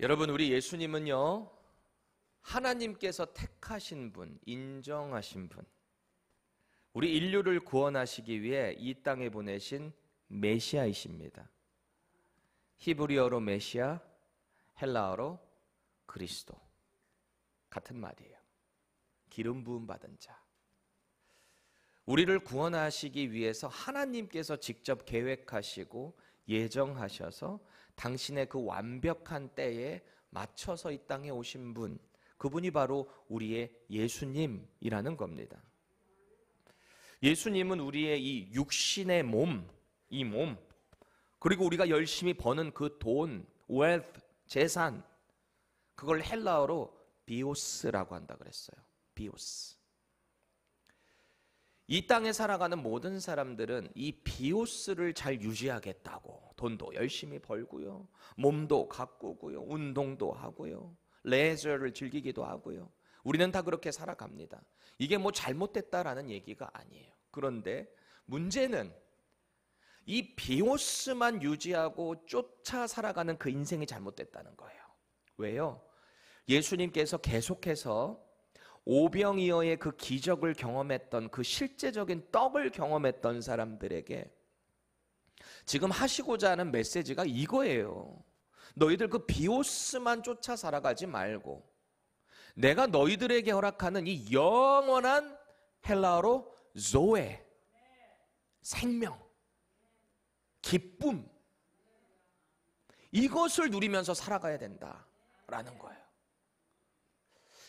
여러분, 우리 예수님은요, 하나님께서 택하신 분, 인정하신 분, 우리 인류를 구원하시기 위해 이 땅에 보내신 메시아이십니다. 히브리어로 메시아, 헬라어로 그리스도. 같은 말이에요. 기름 부음 받은 자. 우리를 구원하시기 위해서 하나님께서 직접 계획하시고 예정하셔서 당신의 그 완벽한 때에 맞춰서 이 땅에 오신 분, 그분이 바로 우리의 예수님이라는 겁니다. 예수님은 우리의 이 육신의 몸, 이 몸, 그리고 우리가 열심히 버는 그 돈, wealth, 재산, 그걸 헬라어로 비오스라고 한다 그랬어요. 비오스. 이 땅에 살아가는 모든 사람들은 이 비오스를 잘 유지하겠다고 돈도 열심히 벌고요, 몸도 가꾸고요, 운동도 하고요, 레저를 즐기기도 하고요. 우리는 다 그렇게 살아갑니다. 이게 뭐 잘못됐다라는 얘기가 아니에요. 그런데 문제는 이 비오스만 유지하고 쫓아 살아가는 그 인생이 잘못됐다는 거예요. 왜요? 예수님께서 계속해서 오병이어의 그 기적을 경험했던, 그 실제적인 떡을 경험했던 사람들에게 지금 하시고자 하는 메시지가 이거예요. 너희들 그 비오스만 쫓아 살아가지 말고 내가 너희들에게 허락하는 이 영원한, 헬라어로 조에, 생명, 기쁨, 이것을 누리면서 살아가야 된다라는 거예요.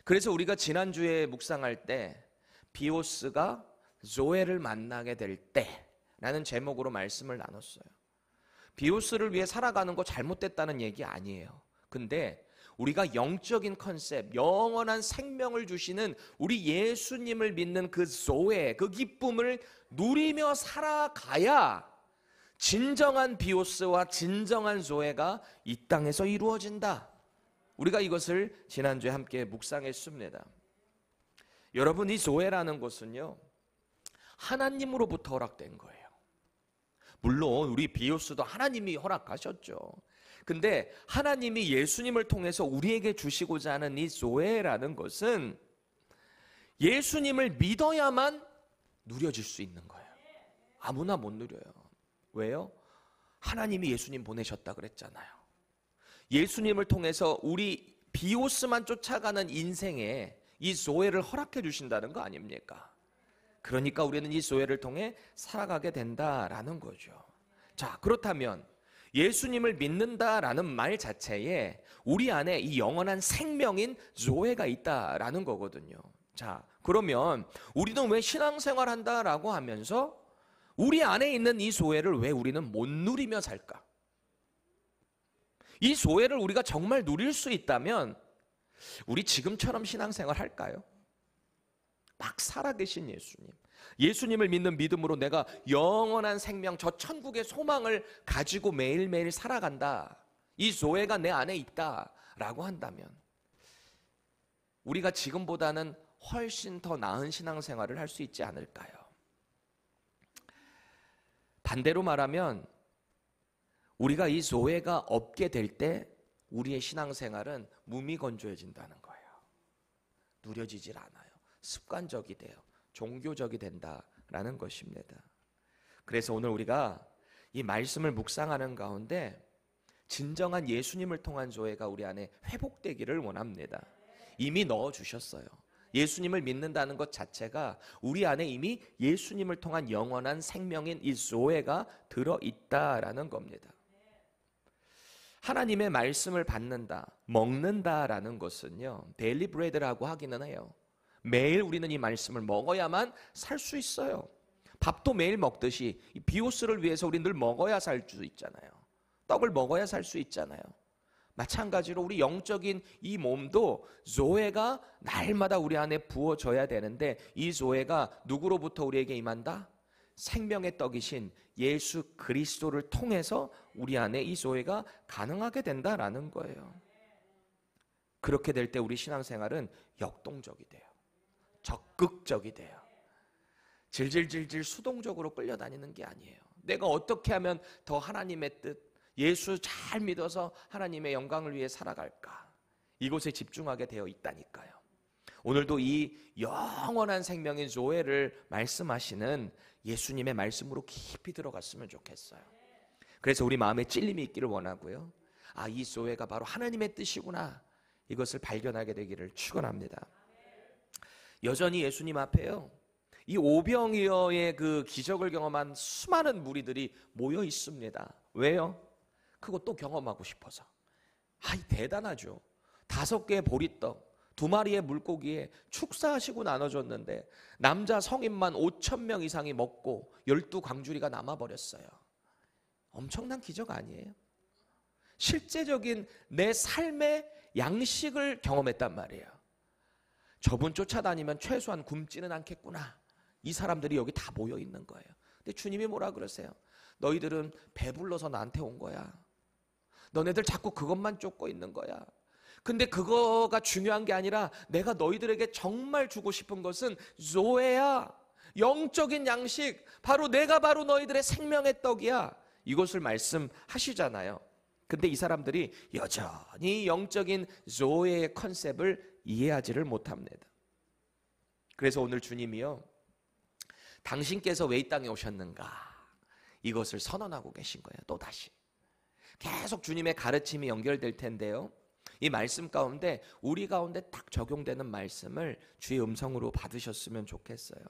그래서 우리가 지난주에 묵상할 때 비오스가 조에를 만나게 될 때라는 제목으로 말씀을 나눴어요. 비오스를 위해 살아가는 거 잘못됐다는 얘기 아니에요. 근데 우리가 영적인 컨셉, 영원한 생명을 주시는 우리 예수님을 믿는 그 조에, 그 기쁨을 누리며 살아가야 진정한 비오스와 진정한 조에가 이 땅에서 이루어진다. 우리가 이것을 지난주에 함께 묵상했습니다. 여러분, 이 조회라는 것은요, 하나님으로부터 허락된 거예요. 물론 우리 비오스도 하나님이 허락하셨죠. 근데 하나님이 예수님을 통해서 우리에게 주시고자 하는 이 조회라는 것은 예수님을 믿어야만 누려질 수 있는 거예요. 아무나 못 누려요. 왜요? 하나님이 예수님 보내셨다 그랬잖아요. 예수님을 통해서 우리 비오스만 쫓아가는 인생에 이 조회를 허락해 주신다는 거 아닙니까? 그러니까 우리는 이 조회를 통해 살아가게 된다라는 거죠. 자, 그렇다면 예수님을 믿는다라는 말 자체에 우리 안에 이 영원한 생명인 조회가 있다라는 거거든요. 자, 그러면 우리는 왜 신앙생활 한다라고 하면서 우리 안에 있는 이 조회를 왜 우리는 못 누리며 살까? 이 조회를 우리가 정말 누릴 수 있다면 우리 지금처럼 신앙생활 할까요? 막 살아계신 예수님, 예수님을 믿는 믿음으로 내가 영원한 생명, 저 천국의 소망을 가지고 매일매일 살아간다, 이 조회가 내 안에 있다라고 한다면 우리가 지금보다는 훨씬 더 나은 신앙생활을 할 수 있지 않을까요? 반대로 말하면 우리가 이 조회가 없게 될 때 우리의 신앙생활은 무미건조해진다는 거예요. 누려지질 않아요. 습관적이 돼요. 종교적이 된다라는 것입니다. 그래서 오늘 우리가 이 말씀을 묵상하는 가운데 진정한 예수님을 통한 조회가 우리 안에 회복되기를 원합니다. 이미 넣어주셨어요. 예수님을 믿는다는 것 자체가 우리 안에 이미 예수님을 통한 영원한 생명인 이 조회가 들어있다라는 겁니다. 하나님의 말씀을 받는다, 먹는다라는 것은요, 데일리 브레드라고 하기는 해요. 매일 우리는 이 말씀을 먹어야만 살 수 있어요. 밥도 매일 먹듯이 이 비오스를 위해서 우리 늘 먹어야 살 수 있잖아요. 떡을 먹어야 살 수 있잖아요. 마찬가지로 우리 영적인 이 몸도 조회가 날마다 우리 안에 부어져야 되는데 이 조회가 누구로부터 우리에게 임한다? 생명의 떡이신 예수 그리스도를 통해서 우리 안에 이 조회가 가능하게 된다라는 거예요. 그렇게 될 때 우리 신앙생활은 역동적이 돼요. 적극적이 돼요. 질질질질 수동적으로 끌려다니는 게 아니에요. 내가 어떻게 하면 더 하나님의 뜻, 예수 잘 믿어서 하나님의 영광을 위해 살아갈까? 이곳에 집중하게 되어 있다니까요. 오늘도 이 영원한 생명인 조회를 말씀하시는 예수님의 말씀으로 깊이 들어갔으면 좋겠어요. 그래서 우리 마음에 찔림이 있기를 원하고요. 아, 이 조회가 바로 하나님의 뜻이구나. 이것을 발견하게 되기를 축원합니다. 여전히 예수님 앞에요, 이 오병이어의 그 기적을 경험한 수많은 무리들이 모여 있습니다. 왜요? 그거 또 경험하고 싶어서. 아, 대단하죠. 5개의 보리떡, 2마리의 물고기에 축사하시고 나눠줬는데 남자 성인만 5,000명 이상이 먹고 12광주리가 남아버렸어요. 엄청난 기적 아니에요? 실제적인 내 삶의 양식을 경험했단 말이에요. 저분 쫓아다니면 최소한 굶지는 않겠구나. 이 사람들이 여기 다 모여 있는 거예요. 근데 주님이 뭐라 그러세요? 너희들은 배불러서 나한테 온 거야. 너네들 자꾸 그것만 쫓고 있는 거야. 근데 그거가 중요한 게 아니라 내가 너희들에게 정말 주고 싶은 것은 조회야. 영적인 양식. 내가 바로 너희들의 생명의 떡이야. 이것을 말씀하시잖아요. 근데 이 사람들이 여전히 영적인 조회의 컨셉을 이해하지를 못합니다. 그래서 오늘 주님이요, 당신께서 왜 이 땅에 오셨는가? 이것을 선언하고 계신 거예요. 또다시. 계속 주님의 가르침이 연결될 텐데요. 이 말씀 가운데 우리 가운데 딱 적용되는 말씀을 주의 음성으로 받으셨으면 좋겠어요.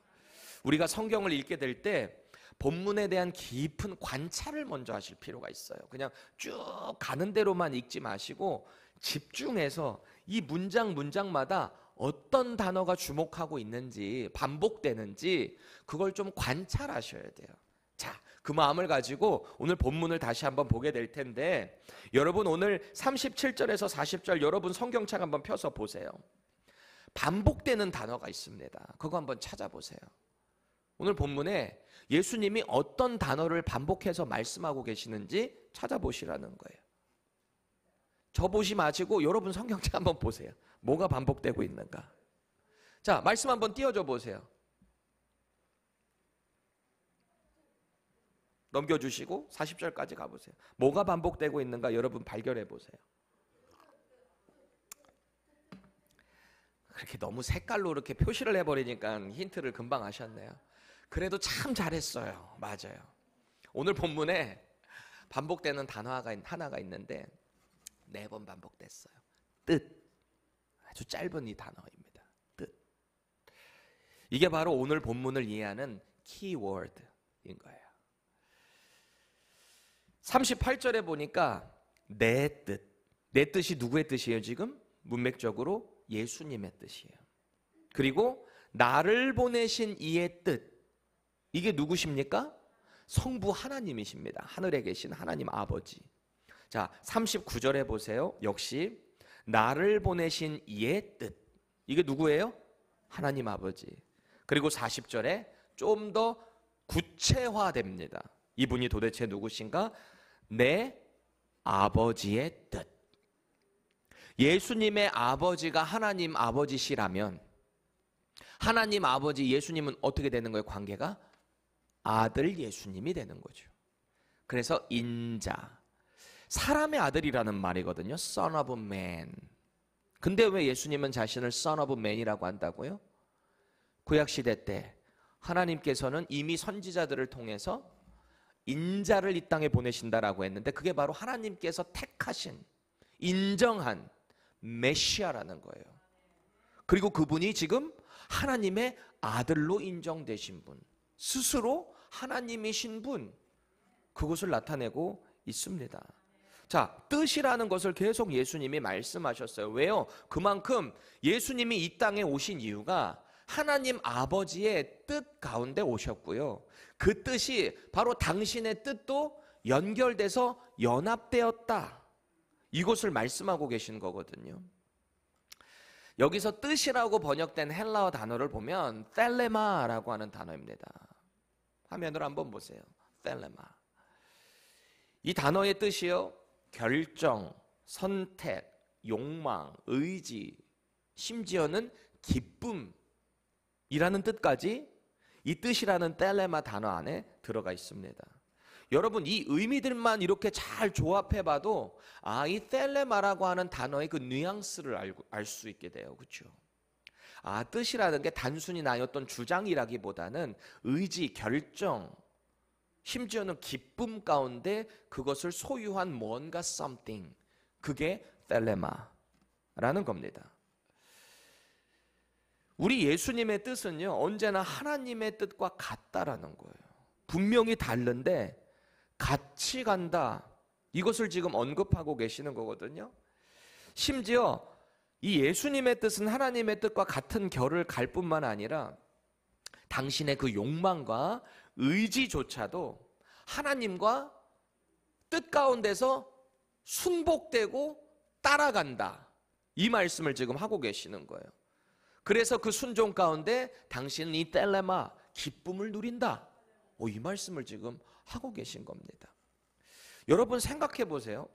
우리가 성경을 읽게 될 때 본문에 대한 깊은 관찰을 먼저 하실 필요가 있어요. 그냥 쭉 가는 대로만 읽지 마시고 집중해서 이 문장마다 어떤 단어가 주목하고 있는지, 반복되는지 그걸 좀 관찰하셔야 돼요. 자, 그 마음을 가지고 오늘 본문을 다시 한번 보게 될 텐데, 여러분 오늘 37절에서 40절 여러분 성경책 한번 펴서 보세요. 반복되는 단어가 있습니다. 그거 한번 찾아보세요. 오늘 본문에 예수님이 어떤 단어를 반복해서 말씀하고 계시는지 찾아보시라는 거예요. 저 보시 마시고 여러분 성경책 한번 보세요. 뭐가 반복되고 있는가? 자, 말씀 한번 띄워줘 보세요. 넘겨주시고 40절까지 가보세요. 뭐가 반복되고 있는가 여러분 발견해 보세요. 그렇게 너무 색깔로 이렇게 표시를 해버리니까 힌트를 금방 아셨네요. 그래도 참 잘했어요. 맞아요. 오늘 본문에 반복되는 단어가 하나가 있는데 4번 반복됐어요. 뜻. 아주 짧은 이 단어입니다. 뜻. 이게 바로 오늘 본문을 이해하는 키워드인 거예요. 38절에 보니까 내 뜻. 내 뜻이 누구의 뜻이에요 지금? 문맥적으로 예수님의 뜻이에요. 그리고 나를 보내신 이의 뜻. 이게 누구십니까? 성부 하나님이십니다. 하늘에 계신 하나님 아버지. 자, 39절에 보세요. 역시 나를 보내신 이의 뜻. 이게 누구예요? 하나님 아버지. 그리고 40절에 좀 더 구체화됩니다. 이분이 도대체 누구신가? 내 아버지의 뜻. 예수님의 아버지가 하나님 아버지시라면 하나님 아버지 예수님은 어떻게 되는 거예요? 관계가 아들 예수님이 되는 거죠. 그래서 인자, 사람의 아들이라는 말이거든요. Son of Man. 근데 왜 예수님은 자신을 Son of Man이라고 한다고요? 구약시대 때 하나님께서는 이미 선지자들을 통해서 인자를 이 땅에 보내신다라고 했는데 그게 바로 하나님께서 택하신, 인정한 메시아라는 거예요. 그리고 그분이 지금 하나님의 아들로 인정되신 분, 스스로 하나님이신 분, 그것을 나타내고 있습니다. 자, 뜻이라는 것을 계속 예수님이 말씀하셨어요. 왜요? 그만큼 예수님이 이 땅에 오신 이유가 하나님 아버지의 뜻 가운데 오셨고요. 그 뜻이 바로 당신의 뜻도 연결돼서 연합되었다. 이것을 말씀하고 계신 거거든요. 여기서 뜻이라고 번역된 헬라어 단어를 보면 텔레마라고 하는 단어입니다. 화면으로 한번 보세요. 텔레마. 이 단어의 뜻이요, 결정, 선택, 욕망, 의지, 심지어는 기쁨이라는 뜻까지 이 뜻이라는 텔레마 단어 안에 들어가 있습니다. 여러분 이 의미들만 이렇게 잘 조합해봐도 이 텔레마라고 하는 단어의 그 뉘앙스를 알 수 있게 돼요. 그렇죠? 뜻이라는 게 단순히 나의 어떤 주장이라기보다는 의지, 결정, 심지어는 기쁨 가운데 그것을 소유한 뭔가 something, 그게 텔레마라는 겁니다. 우리 예수님의 뜻은요, 언제나 하나님의 뜻과 같다라는 거예요. 분명히 다른데 같이 간다, 이것을 지금 언급하고 계시는 거거든요. 심지어 이 예수님의 뜻은 하나님의 뜻과 같은 결을 갈 뿐만 아니라 당신의 그 욕망과 의지조차도 하나님과 뜻 가운데서 순복되고 따라간다, 이 말씀을 지금 하고 계시는 거예요. 그래서 그 순종 가운데 당신은 이 텔레마, 기쁨을 누린다, 이 말씀을 지금 하고 계신 겁니다. 여러분 생각해 보세요.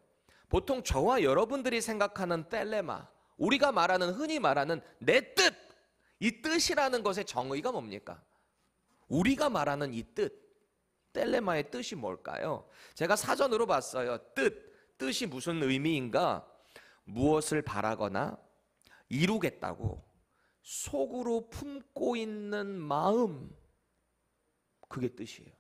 보통 저와 여러분들이 생각하는 텔레마, 우리가 흔히 말하는 내 뜻, 이 뜻이라는 것의 정의가 뭡니까? 우리가 말하는 이 뜻, 텔레마의 뜻이 뭘까요? 제가 사전으로 봤어요. 뜻이 무슨 의미인가? 무엇을 바라거나 이루겠다고 속으로 품고 있는 마음, 그게 뜻이에요.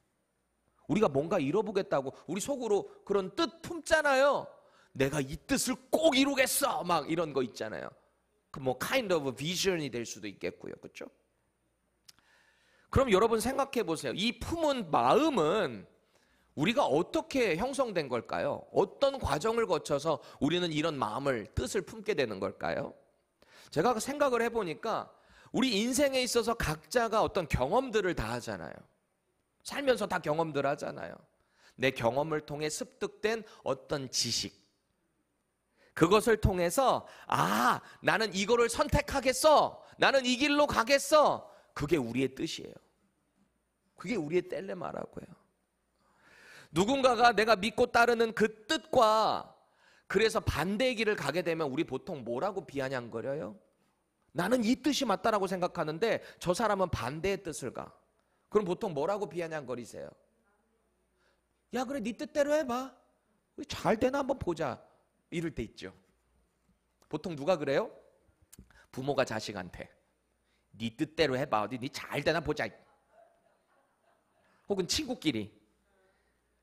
우리가 뭔가 이뤄보겠다고 우리 속으로 그런 뜻 품잖아요. 내가 이 뜻을 꼭 이루겠어, 막 이런 거 있잖아요. 그 kind of vision이 될 수도 있겠고요. 그렇죠? 그럼 여러분 생각해 보세요. 이 품은 마음은 우리가 어떻게 형성된 걸까요? 어떤 과정을 거쳐서 우리는 이런 마음을, 뜻을 품게 되는 걸까요? 제가 생각을 해보니까 우리 인생에 있어서 각자가 어떤 경험들을 다 하잖아요. 살면서 다 경험들 하잖아요. 내 경험을 통해 습득된 어떤 지식, 그것을 통해서 나는 이거를 선택하겠어, 나는 이 길로 가겠어, 그게 우리의 뜻이에요. 그게 우리의 텔레마라고요. 누군가가 내가 믿고 따르는 그 뜻과 그래서 반대의 길을 가게 되면 우리 보통 뭐라고 비아냥거려요? 나는 이 뜻이 맞다라고 생각하는데 저 사람은 반대의 뜻을 가. 그럼 보통 뭐라고 비아냥거리세요? 야, 그래 네 뜻대로 해봐, 잘 되나 한번 보자, 이럴 때 있죠. 보통 누가 그래요? 부모가 자식한테 네 뜻대로 해봐, 네 잘 되나 보자. 혹은 친구끼리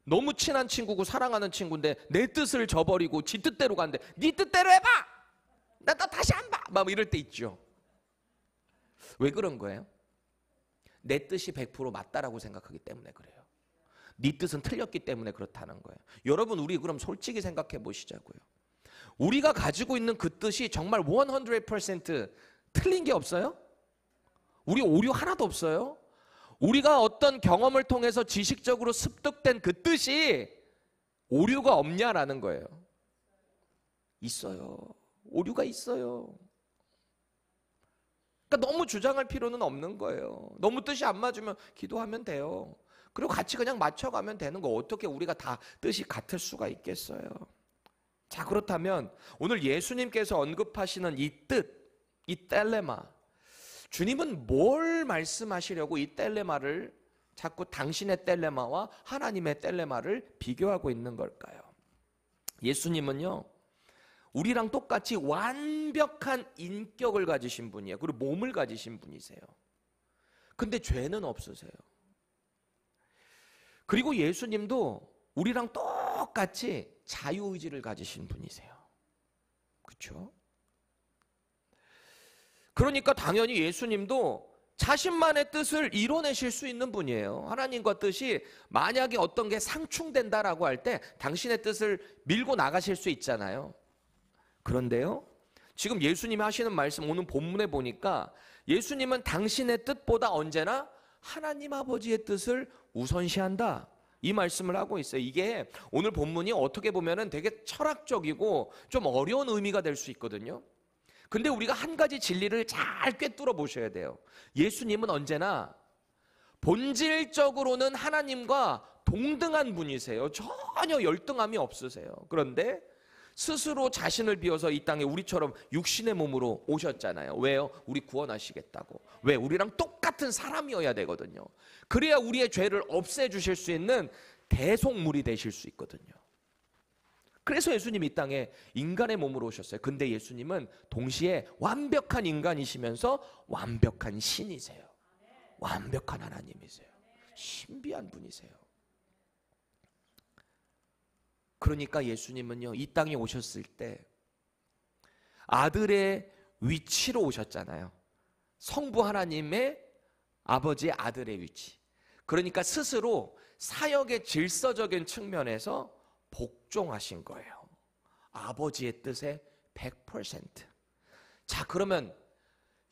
너무 친한 친구고 사랑하는 친구인데 내 뜻을 저버리고 지 뜻대로 가는데 네 뜻대로 해봐, 나 다시 안 봐, 막 이럴 때 있죠. 왜 그런 거예요? 내 뜻이 100% 맞다라고 생각하기 때문에 그래요. 네 뜻은 틀렸기 때문에 그렇다는 거예요. 여러분 우리 그럼 솔직히 생각해 보시자고요. 우리가 가지고 있는 그 뜻이 정말 100% 틀린 게 없어요? 우리 오류 하나도 없어요? 우리가 어떤 경험을 통해서 지식적으로 습득된 그 뜻이 오류가 없냐라는 거예요. 있어요. 오류가 있어요. 그러니까 너무 주장할 필요는 없는 거예요. 너무 뜻이 안 맞으면 기도하면 돼요. 그리고 같이 그냥 맞춰가면 되는 거, 어떻게 우리가 다 뜻이 같을 수가 있겠어요. 자, 그렇다면 오늘 예수님께서 언급하시는 이 뜻, 이 텔레마, 주님은 뭘 말씀하시려고 이 텔레마를 자꾸 당신의 텔레마와 하나님의 텔레마를 비교하고 있는 걸까요? 예수님은요, 우리랑 똑같이 완벽한 인격을 가지신 분이에요. 그리고 몸을 가지신 분이세요. 근데 죄는 없으세요. 그리고 예수님도 우리랑 똑같이 자유의지를 가지신 분이세요. 그렇죠? 그러니까 당연히 예수님도 자신만의 뜻을 이뤄내실 수 있는 분이에요. 하나님과 뜻이 만약에 어떤 게 상충된다라고 할 때 당신의 뜻을 밀고 나가실 수 있잖아요. 그런데요, 지금 예수님이 하시는 말씀 오늘 본문에 보니까 예수님은 당신의 뜻보다 언제나 하나님 아버지의 뜻을 우선시한다, 이 말씀을 하고 있어요. 이게 오늘 본문이 어떻게 보면은 되게 철학적이고 좀 어려운 의미가 될 수 있거든요. 근데 우리가 한 가지 진리를 잘 꿰뚫어 보셔야 돼요. 예수님은 언제나 본질적으로는 하나님과 동등한 분이세요. 전혀 열등함이 없으세요. 그런데 스스로 자신을 비워서 이 땅에 우리처럼 육신의 몸으로 오셨잖아요. 왜요? 우리 구원하시겠다고. 왜? 우리랑 똑같은 사람이어야 되거든요. 그래야 우리의 죄를 없애주실 수 있는 대속물이 되실 수 있거든요. 그래서 예수님이 이 땅에 인간의 몸으로 오셨어요. 근데 예수님은 동시에 완벽한 인간이시면서 완벽한 신이세요. 완벽한 하나님이세요. 신비한 분이세요. 그러니까 예수님은요, 이 땅에 오셨을 때 아들의 위치로 오셨잖아요. 성부 하나님의 아버지의 아들의 위치. 그러니까 스스로 사역의 질서적인 측면에서 복종하신 거예요. 아버지의 뜻에 100%. 자, 그러면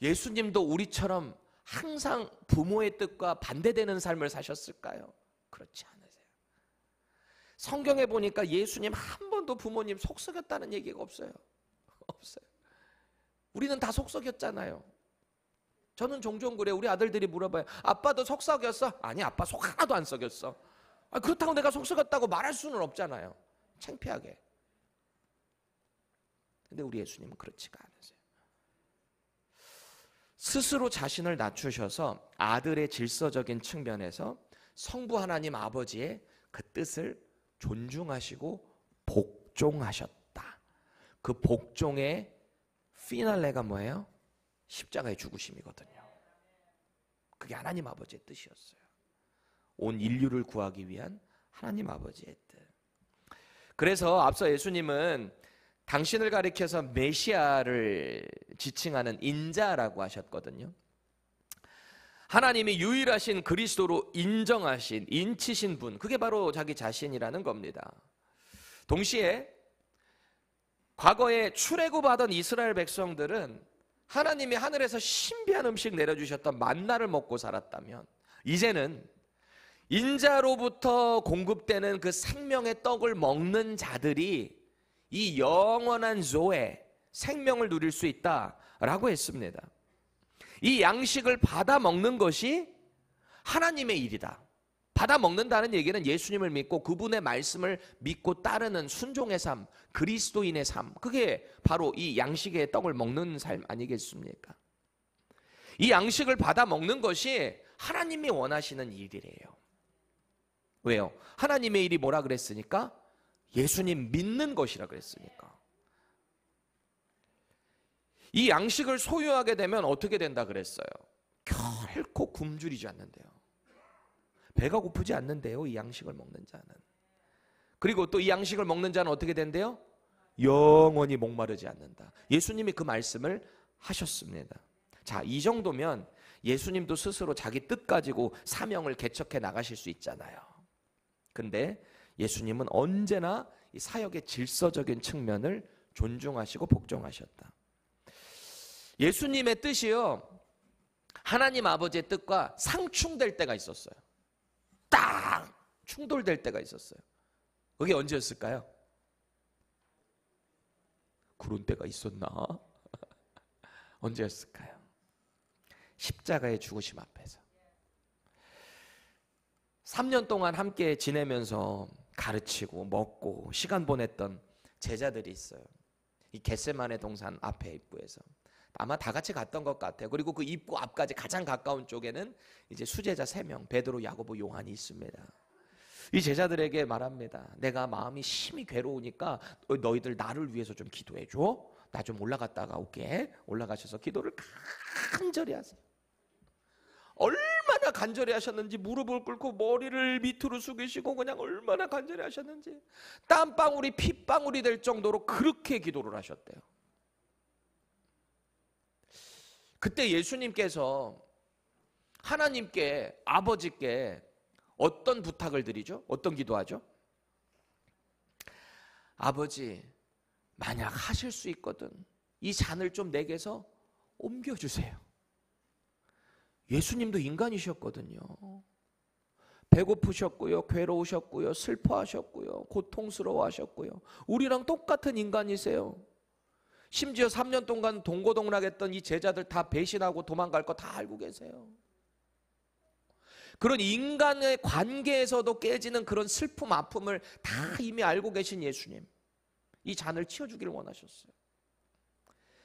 예수님도 우리처럼 항상 부모의 뜻과 반대되는 삶을 사셨을까요? 그렇지 않으세요. 성경에 보니까 예수님 한 번도 부모님 속썩였다는 얘기가 없어요. 없어요. 우리는 다 속썩였잖아요. 저는 종종 그래요. 우리 아들들이 물어봐요. 아빠도 속썩였어? 아니, 아빠 속 하나도 안 썩였어. 그렇다고 내가 속썩였다고 말할 수는 없잖아요. 창피하게. 근데 우리 예수님은 그렇지가 않으세요. 스스로 자신을 낮추셔서 아들의 질서적인 측면에서 성부 하나님 아버지의 그 뜻을 존중하시고 복종하셨다. 그 복종의 피날레가 뭐예요? 십자가의 죽으심이거든요. 그게 하나님 아버지의 뜻이었어요. 온 인류를 구하기 위한 하나님 아버지의 뜻. 그래서 앞서 예수님은 당신을 가리켜서 메시아를 지칭하는 인자라고 하셨거든요. 하나님이 유일하신 그리스도로 인정하신, 인치신 분, 그게 바로 자기 자신이라는 겁니다. 동시에 과거에 출애굽하던 이스라엘 백성들은 하나님이 하늘에서 신비한 음식 내려주셨던 만나를 먹고 살았다면, 이제는 인자로부터 공급되는 그 생명의 떡을 먹는 자들이 이 영원한 조에 생명을 누릴 수 있다라고 했습니다. 이 양식을 받아 먹는 것이 하나님의 일이다. 받아 먹는다는 얘기는 예수님을 믿고 그분의 말씀을 믿고 따르는 순종의 삶, 그리스도인의 삶, 그게 바로 이 양식의 떡을 먹는 삶 아니겠습니까? 이 양식을 받아 먹는 것이 하나님이 원하시는 일이래요. 왜요? 하나님의 일이 뭐라 그랬으니까? 예수님 믿는 것이라 그랬으니까. 이 양식을 소유하게 되면 어떻게 된다 그랬어요? 결코 굶주리지 않는데요. 배가 고프지 않는데요, 이 양식을 먹는 자는. 그리고 또 이 양식을 먹는 자는 어떻게 된대요? 영원히 목마르지 않는다. 예수님이 그 말씀을 하셨습니다. 자, 이 정도면 예수님도 스스로 자기 뜻 가지고 사명을 개척해 나가실 수 있잖아요. 근데 예수님은 언제나 이 사역의 질서적인 측면을 존중하시고 복종하셨다. 예수님의 뜻이요, 하나님 아버지의 뜻과 상충될 때가 있었어요. 딱 충돌될 때가 있었어요. 그게 언제였을까요? 그런 때가 있었나? 언제였을까요? 십자가의 죽으심 앞에서 3년 동안 함께 지내면서 가르치고 먹고 시간 보냈던 제자들이 있어요. 이 겟세마네 동산 앞에 입구에서 아마 다 같이 갔던 것 같아요. 그리고 그 입구 앞까지 가장 가까운 쪽에는 이제 수제자 3명, 베드로, 야고보, 요한이 있습니다. 이 제자들에게 말합니다. 내가 마음이 심히 괴로우니까 너희들 나를 위해서 좀 기도해 줘. 나 좀 올라갔다가 올게. 올라가셔서 기도를 간절히 하세요. 얼마나 간절히 하셨는지, 무릎을 꿇고 머리를 밑으로 숙이시고 그냥 얼마나 간절히 하셨는지, 땀방울이 핏방울이 될 정도로 그렇게 기도를 하셨대요. 그때 예수님께서 하나님께, 아버지께 어떤 부탁을 드리죠? 어떤 기도하죠? 아버지, 만약 하실 수 있거든 이 잔을 좀 내게서 옮겨주세요. 예수님도 인간이셨거든요. 배고프셨고요, 괴로우셨고요, 슬퍼하셨고요, 고통스러워하셨고요. 우리랑 똑같은 인간이세요. 심지어 3년 동안 동고동락했던 이 제자들 다 배신하고 도망갈 거 다 알고 계세요. 그런 인간의 관계에서도 깨지는 그런 슬픔, 아픔을 다 이미 알고 계신 예수님, 이 잔을 치워주기를 원하셨어요.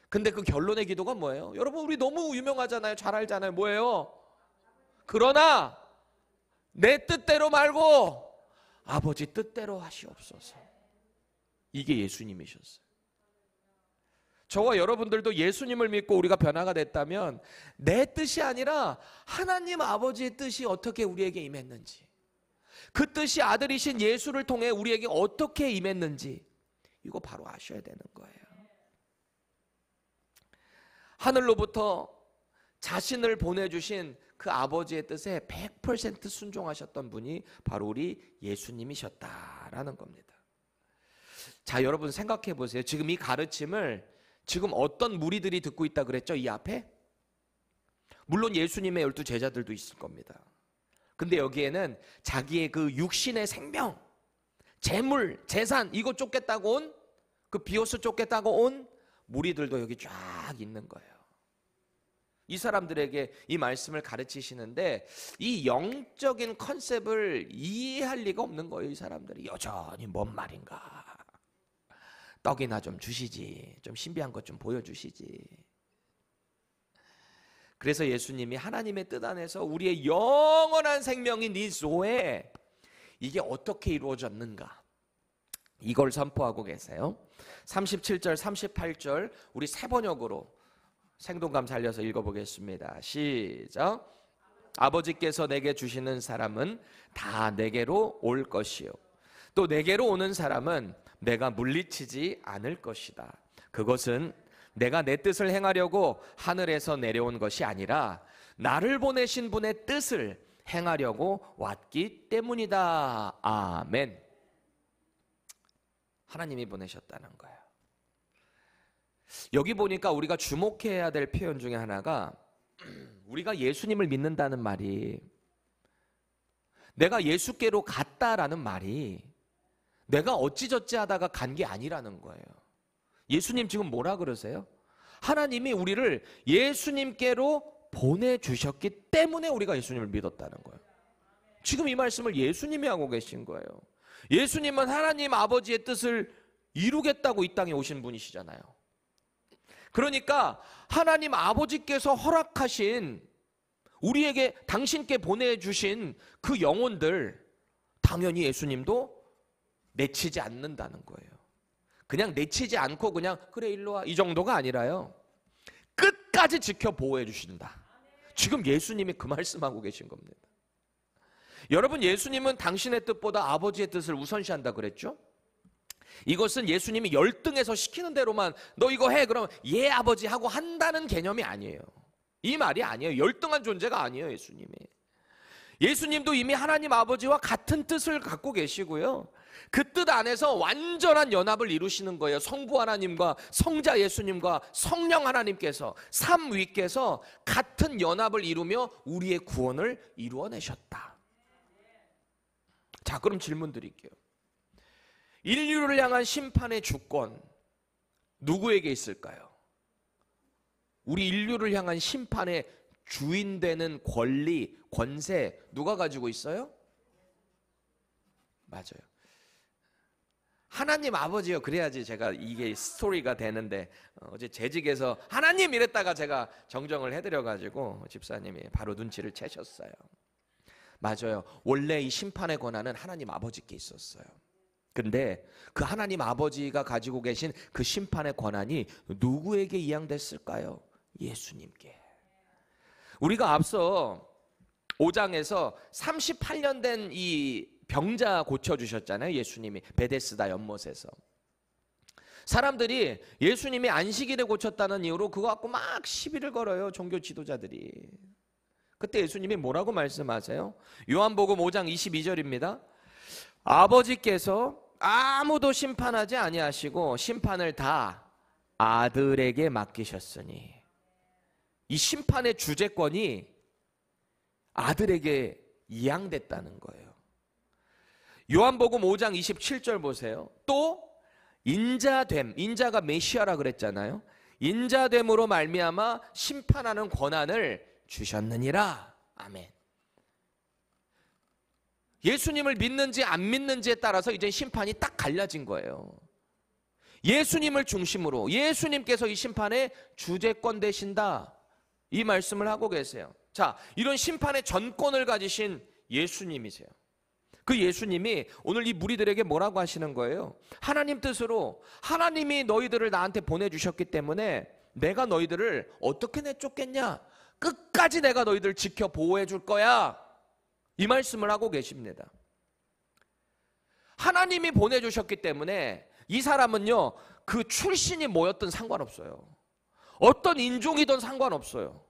근데 그 결론의 기도가 뭐예요? 여러분, 우리 너무 유명하잖아요. 잘 알잖아요. 뭐예요? 그러나 내 뜻대로 말고 아버지 뜻대로 하시옵소서. 이게 예수님이셨어요. 저와 여러분들도 예수님을 믿고 우리가 변화가 됐다면 내 뜻이 아니라 하나님 아버지의 뜻이 어떻게 우리에게 임했는지, 그 뜻이 아들이신 예수를 통해 우리에게 어떻게 임했는지 이거 바로 아셔야 되는 거예요. 하늘로부터 자신을 보내주신 그 아버지의 뜻에 100% 순종하셨던 분이 바로 우리 예수님이셨다라는 겁니다. 자, 여러분 생각해 보세요. 지금 이 가르침을 지금 어떤 무리들이 듣고 있다 그랬죠? 이 앞에? 물론 예수님의 12 제자들도 있을 겁니다. 근데 여기에는 자기의 그 육신의 생명, 재물, 재산 이거 쫓겠다고 온, 그 비오스 쫓겠다고 온 무리들도 여기 쫙 있는 거예요. 이 사람들에게 이 말씀을 가르치시는데 이 영적인 컨셉을 이해할 리가 없는 거예요. 이 사람들이 여전히 뭔 말인가, 떡이나 좀 주시지, 좀 신비한 것 좀 보여주시지. 그래서 예수님이 하나님의 뜻 안에서 우리의 영원한 생명인 이 조에 이게 어떻게 이루어졌는가, 이걸 선포하고 계세요. 37절 38절 우리 세 번역으로 생동감 살려서 읽어보겠습니다. 시작. 아버지께서 내게 주시는 사람은 다 내게로 올 것이요, 또 내게로 오는 사람은 내가 물리치지 않을 것이다. 그것은 내가 내 뜻을 행하려고 하늘에서 내려온 것이 아니라 나를 보내신 분의 뜻을 행하려고 왔기 때문이다. 아멘. 하나님이 보내셨다는 거예요. 여기 보니까 우리가 주목해야 될 표현 중에 하나가, 우리가 예수님을 믿는다는 말이, 내가 예수께로 갔다라는 말이 내가 어찌저찌 하다가 간 게 아니라는 거예요. 예수님 지금 뭐라 그러세요? 하나님이 우리를 예수님께로 보내주셨기 때문에 우리가 예수님을 믿었다는 거예요. 지금 이 말씀을 예수님이 하고 계신 거예요. 예수님은 하나님 아버지의 뜻을 이루겠다고 이 땅에 오신 분이시잖아요. 그러니까 하나님 아버지께서 허락하신, 우리에게 당신께 보내주신 그 영혼들, 당연히 예수님도 내치지 않는다는 거예요. 그냥 내치지 않고 그냥 그래 일로 와 이 정도가 아니라요, 끝까지 지켜 보호해 주신다. 지금 예수님이 그 말씀하고 계신 겁니다. 여러분, 예수님은 당신의 뜻보다 아버지의 뜻을 우선시한다 그랬죠? 이것은 예수님이 열등해서 시키는 대로만 너 이거 해 그러면 예 아버지 하고 한다는 개념이 아니에요. 이 말이 아니에요. 열등한 존재가 아니에요. 예수님도 이미 하나님 아버지와 같은 뜻을 갖고 계시고요, 그 뜻 안에서 완전한 연합을 이루시는 거예요. 성부 하나님과 성자 예수님과 성령 하나님께서, 삼위께서 같은 연합을 이루며 우리의 구원을 이루어내셨다. 자, 그럼 질문 드릴게요. 인류를 향한 심판의 주권 누구에게 있을까요? 우리 인류를 향한 심판의 주인 되는 권리, 권세 누가 가지고 있어요? 맞아요. 하나님 아버지요. 그래야지 제가 이게 스토리가 되는데, 어제 재직에서 하나님 이랬다가 제가 정정을 해드려가지고 집사님이 바로 눈치를 채셨어요. 맞아요. 원래 이 심판의 권한은 하나님 아버지께 있었어요. 근데 그 하나님 아버지가 가지고 계신 그 심판의 권한이 누구에게 이양됐을까요? 예수님께. 우리가 앞서 5장에서 38년 된 이 병자 고쳐주셨잖아요. 예수님이 베데스다 연못에서. 사람들이 예수님이 안식일에 고쳤다는 이유로 그거 갖고 막 시비를 걸어요. 종교 지도자들이. 그때 예수님이 뭐라고 말씀하세요? 요한복음 5장 22절입니다. 아버지께서 아무도 심판하지 아니하시고 심판을 다 아들에게 맡기셨으니, 이 심판의 주재권이 아들에게 이양됐다는 거예요. 요한복음 5장 27절 보세요. 또 인자됨, 인자가 메시아라 그랬잖아요. 인자됨으로 말미암아 심판하는 권한을 주셨느니라. 아멘. 예수님을 믿는지 안 믿는지에 따라서 이제 심판이 딱 갈라진 거예요. 예수님을 중심으로 예수님께서 이 심판의 주재권 되신다, 이 말씀을 하고 계세요. 자, 이런 심판의 전권을 가지신 예수님이세요. 그 예수님이 오늘 이 무리들에게 뭐라고 하시는 거예요? 하나님 뜻으로 하나님이 너희들을 나한테 보내주셨기 때문에 내가 너희들을 어떻게 내쫓겠냐? 끝까지 내가 너희들 지켜 보호해 줄 거야. 이 말씀을 하고 계십니다. 하나님이 보내주셨기 때문에 이 사람은요, 그 출신이 뭐였든 상관없어요. 어떤 인종이든 상관없어요.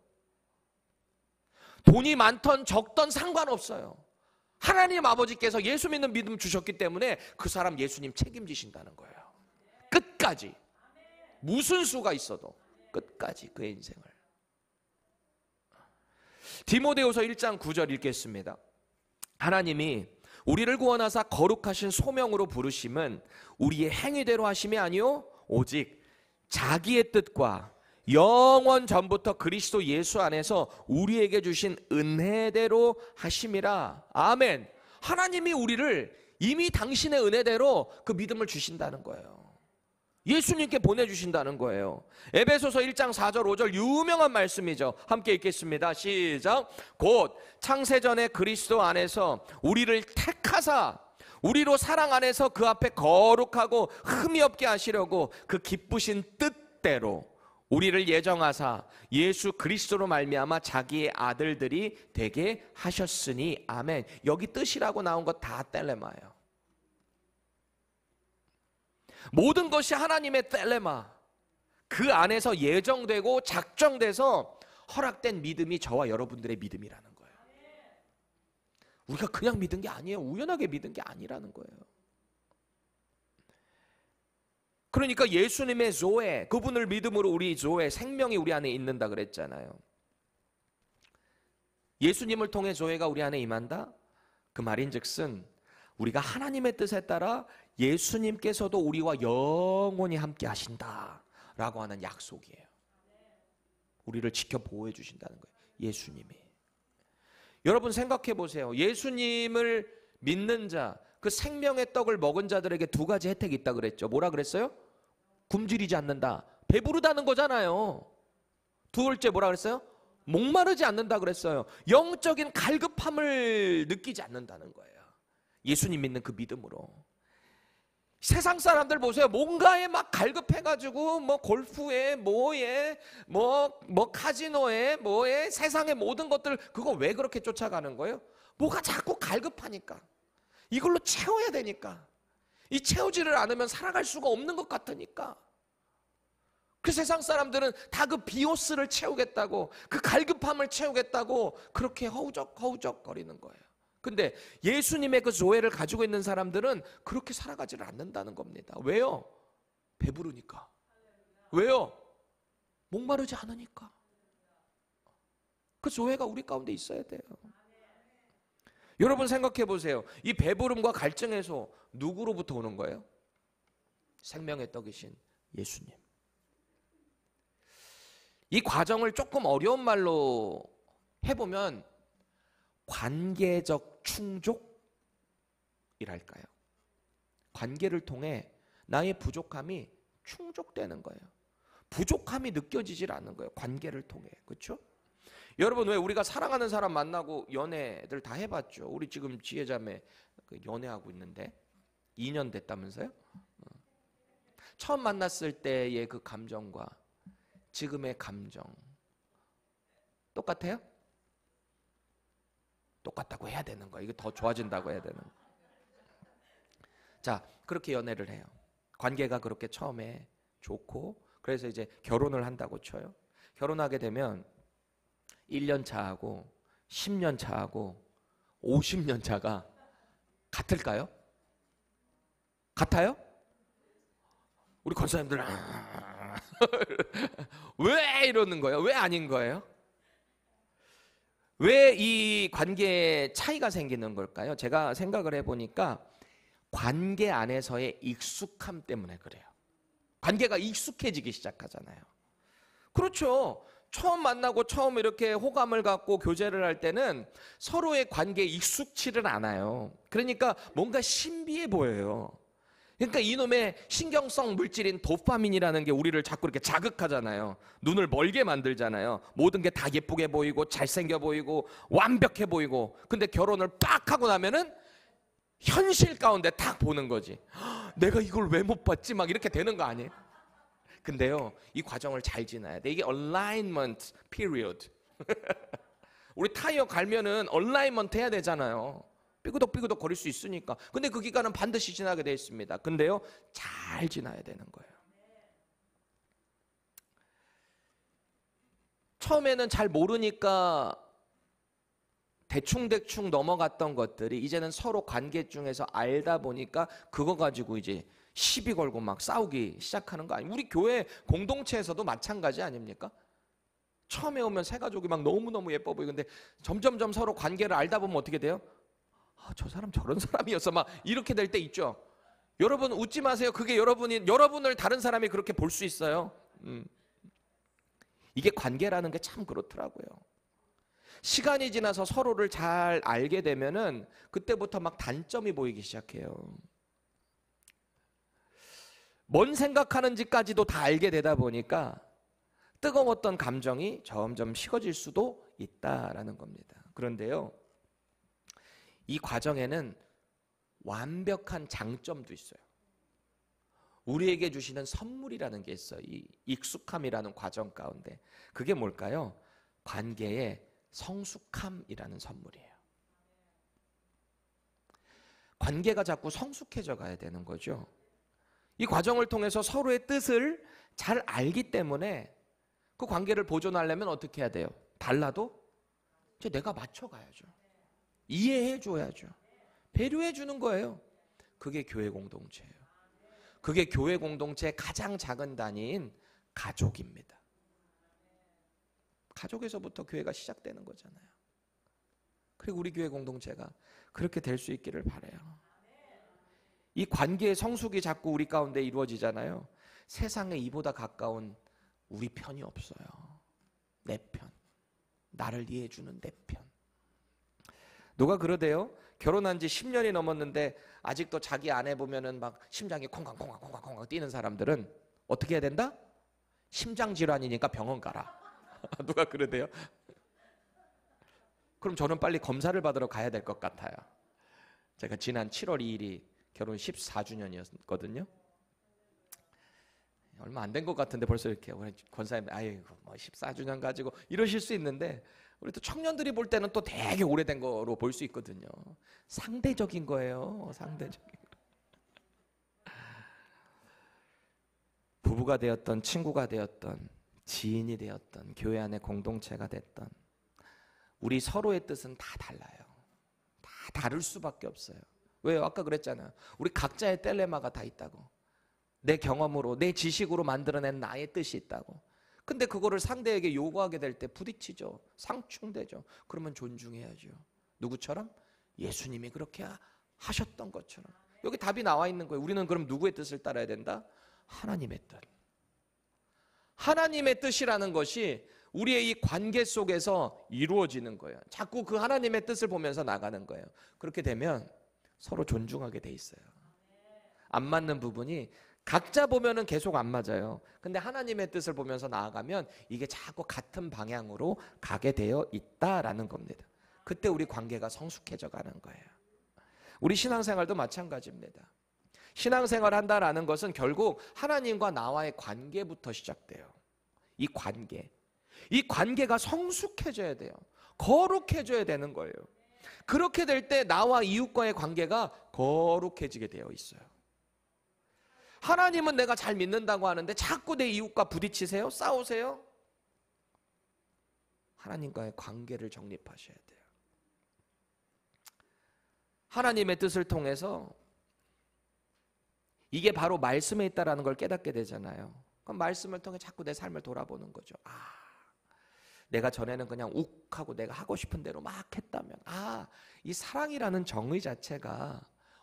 돈이 많던 적던 상관없어요. 하나님 아버지께서 예수 믿는 믿음 주셨기 때문에 그 사람 예수님 책임지신다는 거예요. 끝까지. 무슨 수가 있어도 끝까지 그의 인생을. 디모데후서 1장 9절 읽겠습니다. 하나님이 우리를 구원하사 거룩하신 소명으로 부르심은 우리의 행위대로 하심이 아니요 오직 자기의 뜻과 영원 전부터 그리스도 예수 안에서 우리에게 주신 은혜대로 하심이라. 아멘. 하나님이 우리를 이미 당신의 은혜대로 그 믿음을 주신다는 거예요. 예수님께 보내주신다는 거예요. 에베소서 1장 4절 5절 유명한 말씀이죠. 함께 읽겠습니다. 시작. 곧 창세전에 그리스도 안에서 우리를 택하사 우리로 사랑 안에서 그 앞에 거룩하고 흠이 없게 하시려고 그 기쁘신 뜻대로 우리를 예정하사 예수 그리스도로 말미암아 자기의 아들들이 되게 하셨으니. 아멘. 여기 뜻이라고 나온 거 다 텔레마예요. 모든 것이 하나님의 텔레마, 그 안에서 예정되고 작정돼서 허락된 믿음이 저와 여러분들의 믿음이라는 거예요. 우리가 그냥 믿은 게 아니에요. 우연하게 믿은 게 아니라는 거예요. 그러니까 예수님의 조에, 그분을 믿음으로 우리 조에 생명이 우리 안에 있는다 그랬잖아요. 예수님을 통해 조회가 우리 안에 임한다? 그 말인즉슨 우리가 하나님의 뜻에 따라 예수님께서도 우리와 영원히 함께 하신다라고 하는 약속이에요. 우리를 지켜 보호해 주신다는 거예요. 예수님이. 여러분 생각해 보세요. 예수님을 믿는 자, 그 생명의 떡을 먹은 자들에게 두 가지 혜택이 있다 그랬죠. 뭐라 그랬어요? 굶주리지 않는다. 배부르다는 거잖아요. 두 번째 뭐라 그랬어요? 목마르지 않는다 그랬어요. 영적인 갈급함을 느끼지 않는다는 거예요. 예수님 믿는 그 믿음으로. 세상 사람들 보세요. 뭔가에 막 갈급해가지고 뭐 골프에 뭐에 뭐 카지노에 뭐에 세상의 모든 것들 그거 왜 그렇게 쫓아가는 거예요? 뭐가 자꾸 갈급하니까. 이걸로 채워야 되니까. 이 채우지를 않으면 살아갈 수가 없는 것 같으니까. 그 세상 사람들은 다 그 비오스를 채우겠다고, 그 갈급함을 채우겠다고 그렇게 허우적 거리는 거예요. 근데 예수님의 그 조회를 가지고 있는 사람들은 그렇게 살아가지를 않는다는 겁니다. 왜요? 배부르니까. 왜요? 목마르지 않으니까. 그 조회가 우리 가운데 있어야 돼요. 여러분 생각해 보세요. 이 배부름과 갈증에서 누구로부터 오는 거예요? 생명의 떡이신 예수님. 이 과정을 조금 어려운 말로 해보면 관계적 충족이랄까요? 관계를 통해 나의 부족함이 충족되는 거예요. 부족함이 느껴지질 않는 거예요. 관계를 통해. 그렇죠? 여러분 왜 우리가 사랑하는 사람 만나고 연애들 다 해봤죠? 우리 지금 지혜자매 연애하고 있는데 2년 됐다면서요? 처음 만났을 때의 그 감정과 지금의 감정 똑같아요? 똑같다고 해야 되는 거야. 이거 더 좋아진다고 해야 되는 거야. 자, 그렇게 연애를 해요. 관계가 그렇게 처음에 좋고 그래서 이제 결혼을 한다고 쳐요. 결혼하게 되면 1년 차하고 10년 차하고 50년 차가 같을까요? 같아요? 우리 권사님들 왜 이러는 거예요? 왜 아닌 거예요? 왜 이 관계에 차이가 생기는 걸까요? 제가 생각을 해보니까 관계 안에서의 익숙함 때문에 그래요. 관계가 익숙해지기 시작하잖아요. 그렇죠. 처음 만나고 처음 이렇게 호감을 갖고 교제를 할 때는 서로의 관계에 익숙치를 않아요. 그러니까 뭔가 신비해 보여요. 그러니까 이놈의 신경성 물질인 도파민이라는 게 우리를 자꾸 이렇게 자극하잖아요. 눈을 멀게 만들잖아요. 모든 게 다 예쁘게 보이고 잘생겨 보이고 완벽해 보이고. 근데 결혼을 빡 하고 나면은 현실 가운데 딱 보는 거지. 내가 이걸 왜 못 봤지? 막 이렇게 되는 거 아니에요? 근데요, 이 과정을 잘 지나야 돼. 이게 alignment period. 우리 타이어 갈면은 얼라이먼트 해야 되잖아요. 삐그덕 거릴 수 있으니까. 근데 그 기간은 반드시 지나게 되어 있습니다. 근데요, 잘 지나야 되는 거예요. 처음에는 잘 모르니까 대충 넘어갔던 것들이 이제는 서로 관계 중에서 알다 보니까 그거 가지고 이제 시비 걸고 막 싸우기 시작하는 거 아니에요? 우리 교회 공동체에서도 마찬가지 아닙니까? 처음에 오면 새 가족이 막 너무너무 예뻐 보이는데 점점점 서로 관계를 알다 보면 어떻게 돼요? 아, 저 사람 저런 사람이었어 막 이렇게 될 때 있죠. 여러분 웃지 마세요. 그게 여러분을 다른 사람이 그렇게 볼 수 있어요. 이게 관계라는 게 참 그렇더라고요. 시간이 지나서 서로를 잘 알게 되면은 그때부터 막 단점이 보이기 시작해요. 뭔 생각하는지까지도 다 알게 되다 보니까 뜨거웠던 감정이 점점 식어질 수도 있다라는 겁니다. 그런데요, 이 과정에는 완벽한 장점도 있어요. 우리에게 주시는 선물이라는 게 있어요. 이 익숙함이라는 과정 가운데. 그게 뭘까요? 관계의 성숙함이라는 선물이에요. 관계가 자꾸 성숙해져 가야 되는 거죠. 이 과정을 통해서 서로의 뜻을 잘 알기 때문에 그 관계를 보존하려면 어떻게 해야 돼요? 달라도 이제 내가 맞춰가야죠. 이해해줘야죠. 배려해주는 거예요. 그게 교회 공동체예요. 그게 교회 공동체의 가장 작은 단위인 가족입니다. 가족에서부터 교회가 시작되는 거잖아요. 그리고 우리 교회 공동체가 그렇게 될 수 있기를 바라요. 이 관계의 성숙이 자꾸 우리 가운데 이루어지잖아요. 세상에 이보다 가까운 우리 편이 없어요. 내 편. 나를 이해해주는 내 편. 누가 그러대요? 결혼한 지 10년이 넘었는데 아직도 자기 아내 보면은 막 심장이 콩강콩강 뛰는 사람들은 어떻게 해야 된다? 심장질환이니까 병원 가라. 누가 그러대요? 그럼 저는 빨리 검사를 받으러 가야 될 것 같아요. 제가 지난 7월 2일이 결혼 14주년이었거든요. 얼마 안 된 것 같은데 벌써 이렇게 우리 권사님 아이고 뭐 14주년 가지고 이러실 수 있는데 우리 또 청년들이 볼 때는 또 되게 오래된 거로 볼 수 있거든요. 상대적인 거예요. 상대적인 거. 부부가 되었던 친구가 되었던 지인이 되었던 교회 안의 공동체가 됐던 우리 서로의 뜻은 다 달라요. 다 다를 수밖에 없어요. 왜요? 아까 그랬잖아요. 우리 각자의 텔레마가 다 있다고. 내 경험으로 내 지식으로 만들어낸 나의 뜻이 있다고. 근데 그거를 상대에게 요구하게 될 때 부딪히죠. 상충되죠. 그러면 존중해야죠. 누구처럼? 예수님이 그렇게 하셨던 것처럼. 여기 답이 나와 있는 거예요. 우리는 그럼 누구의 뜻을 따라야 된다? 하나님의 뜻. 하나님의 뜻이라는 것이 우리의 이 관계 속에서 이루어지는 거예요. 자꾸 그 하나님의 뜻을 보면서 나가는 거예요. 그렇게 되면 서로 존중하게 돼 있어요. 안 맞는 부분이 각자 보면은 계속 안 맞아요. 근데 하나님의 뜻을 보면서 나아가면 이게 자꾸 같은 방향으로 가게 되어 있다라는 겁니다. 그때 우리 관계가 성숙해져 가는 거예요. 우리 신앙생활도 마찬가지입니다. 신앙생활 한다라는 것은 결국 하나님과 나와의 관계부터 시작돼요. 이 관계가 성숙해져야 돼요. 거룩해져야 되는 거예요. 그렇게 될 때 나와 이웃과의 관계가 거룩해지게 되어 있어요. 하나님은 내가 잘 믿는다고 하는데 자꾸 내 이웃과 부딪히세요? 싸우세요? 하나님과의 관계를 정립하셔야 돼요. 하나님의 뜻을 통해서 이게 바로 말씀에 있다라는 걸 깨닫게 되잖아요. 그럼 말씀을 통해 자꾸 내 삶을 돌아보는 거죠. 내가 전에는 그냥 욱하고 내가 하고 싶은 대로 막 했다면 이 사랑이라는 정의 자체가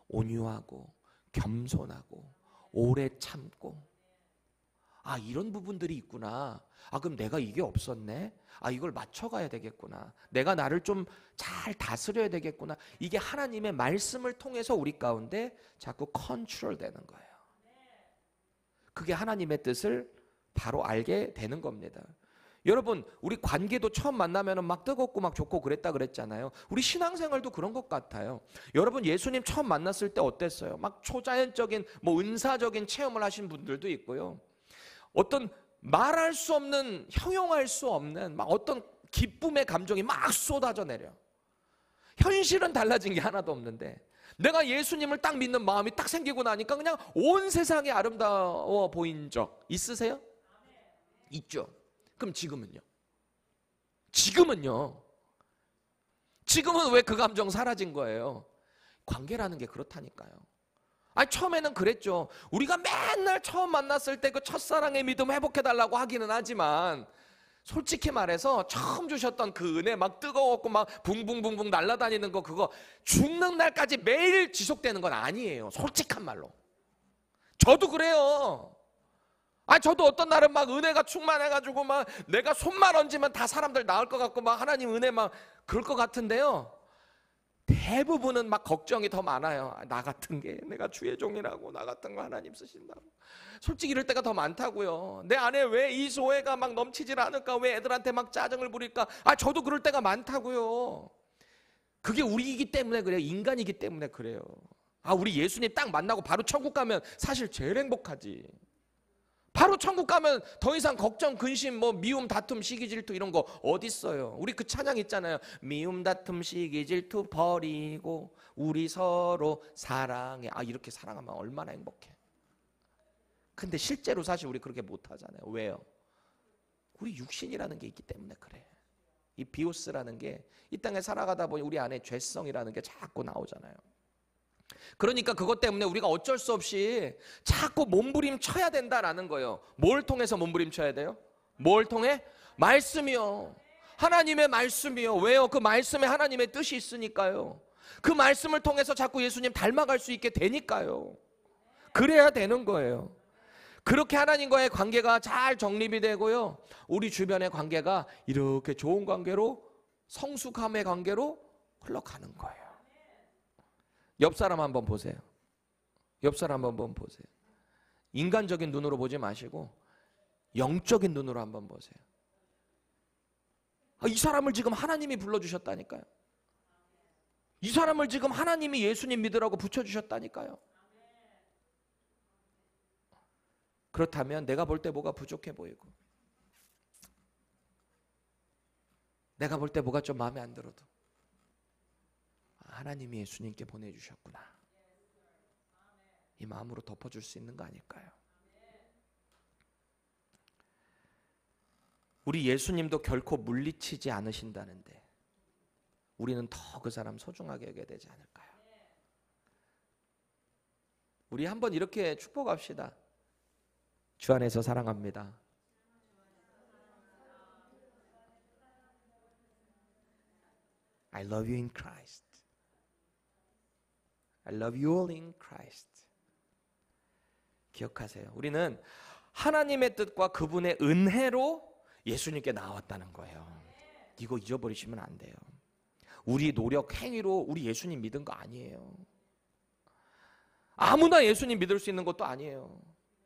온유하고 겸손하고 오래 참고 이런 부분들이 있구나. 그럼 내가 이게 없었네. 이걸 맞춰가야 되겠구나. 내가 나를 좀 잘 다스려야 되겠구나. 이게 하나님의 말씀을 통해서 우리 가운데 자꾸 컨트롤 되는 거예요. 그게 하나님의 뜻을 바로 알게 되는 겁니다. 여러분, 우리 관계도 처음 만나면 막 뜨겁고 막 좋고 그랬다 그랬잖아요. 우리 신앙생활도 그런 것 같아요. 여러분, 예수님 처음 만났을 때 어땠어요? 막 초자연적인 뭐 은사적인 체험을 하신 분들도 있고요. 어떤 말할 수 없는, 형용할 수 없는 막 어떤 기쁨의 감정이 막 쏟아져 내려. 현실은 달라진 게 하나도 없는데 내가 예수님을 딱 믿는 마음이 딱 생기고 나니까 그냥 온 세상이 아름다워 보인 적 있으세요? 있죠. 그럼 지금은요? 지금은 왜 그 감정 사라진 거예요? 관계라는 게 그렇다니까요. 아니, 처음에는 그랬죠. 우리가 맨날 처음 만났을 때 그 첫사랑의 믿음 회복해달라고 하기는 하지만 솔직히 말해서 처음 주셨던 그 은혜 막 뜨거웠고 막 붕붕붕붕 날아다니는 거, 그거 죽는 날까지 매일 지속되는 건 아니에요. 솔직한 말로. 저도 그래요. 저도 어떤 날은 막 은혜가 충만해가지고 막 내가 손만 얹으면 다 사람들 나을 것 같고 막 하나님 은혜 막 그럴 것 같은데요. 대부분은 막 걱정이 더 많아요. 나 같은 게, 내가 주의 종이라고, 나 같은 거 하나님 쓰신다고. 솔직히 이럴 때가 더 많다고요. 내 안에 왜 이 소회가 막 넘치질 않을까? 왜 애들한테 막 짜증을 부릴까? 저도 그럴 때가 많다고요. 그게 우리이기 때문에 그래요. 인간이기 때문에 그래요. 우리 예수님 딱 만나고 바로 천국 가면 사실 제일 행복하지. 바로 천국 가면 더 이상 걱정, 근심, 뭐 미움, 다툼, 시기, 질투 이런 거 어딨어요. 우리 그 찬양 있잖아요. 미움, 다툼, 시기, 질투 버리고 우리 서로 사랑해. 이렇게 사랑하면 얼마나 행복해. 근데 실제로 사실 우리 그렇게 못하잖아요. 왜요? 우리 육신이라는 게 있기 때문에 그래. 이 비오스라는 게 이 땅에 살아가다 보니 우리 안에 죄성이라는 게 자꾸 나오잖아요. 그러니까 그것 때문에 우리가 어쩔 수 없이 자꾸 몸부림쳐야 된다라는 거예요. 뭘 통해서 몸부림쳐야 돼요? 뭘 통해? 말씀이요. 하나님의 말씀이요. 왜요? 그 말씀에 하나님의 뜻이 있으니까요. 그 말씀을 통해서 자꾸 예수님 닮아갈 수 있게 되니까요. 그래야 되는 거예요. 그렇게 하나님과의 관계가 잘 정립이 되고요, 우리 주변의 관계가 이렇게 좋은 관계로, 성숙함의 관계로 흘러가는 거예요. 옆 사람 한번 보세요. 옆 사람 한번 보세요. 인간적인 눈으로 보지 마시고 영적인 눈으로 한번 보세요. 이 사람을 지금 하나님이 불러주셨다니까요. 이 사람을 지금 하나님이 예수님 믿으라고 붙여주셨다니까요. 그렇다면 내가 볼 때 뭐가 부족해 보이고, 내가 볼 때 뭐가 좀 마음에 안 들어도 하나님이 예수님께 보내주셨구나, 이 마음으로 덮어줄 수 있는 거 아닐까요? 우리 예수님도 결코 물리치지 않으신다는데 우리는 더 그 사람 소중하게 여겨야 되지 않을까요? 우리 한번 이렇게 축복합시다. 주 안에서 사랑합니다. I love you in Christ. I love you all in Christ. 기억하세요. 우리는 하나님의 뜻과 그분의 은혜로 예수님께 나왔다는 거예요. 이거 잊어버리시면 안 돼요. 우리 노력, 행위로 우리 예수님 믿은 거 아니에요. 아무나 예수님 믿을 수 있는 것도 아니에요.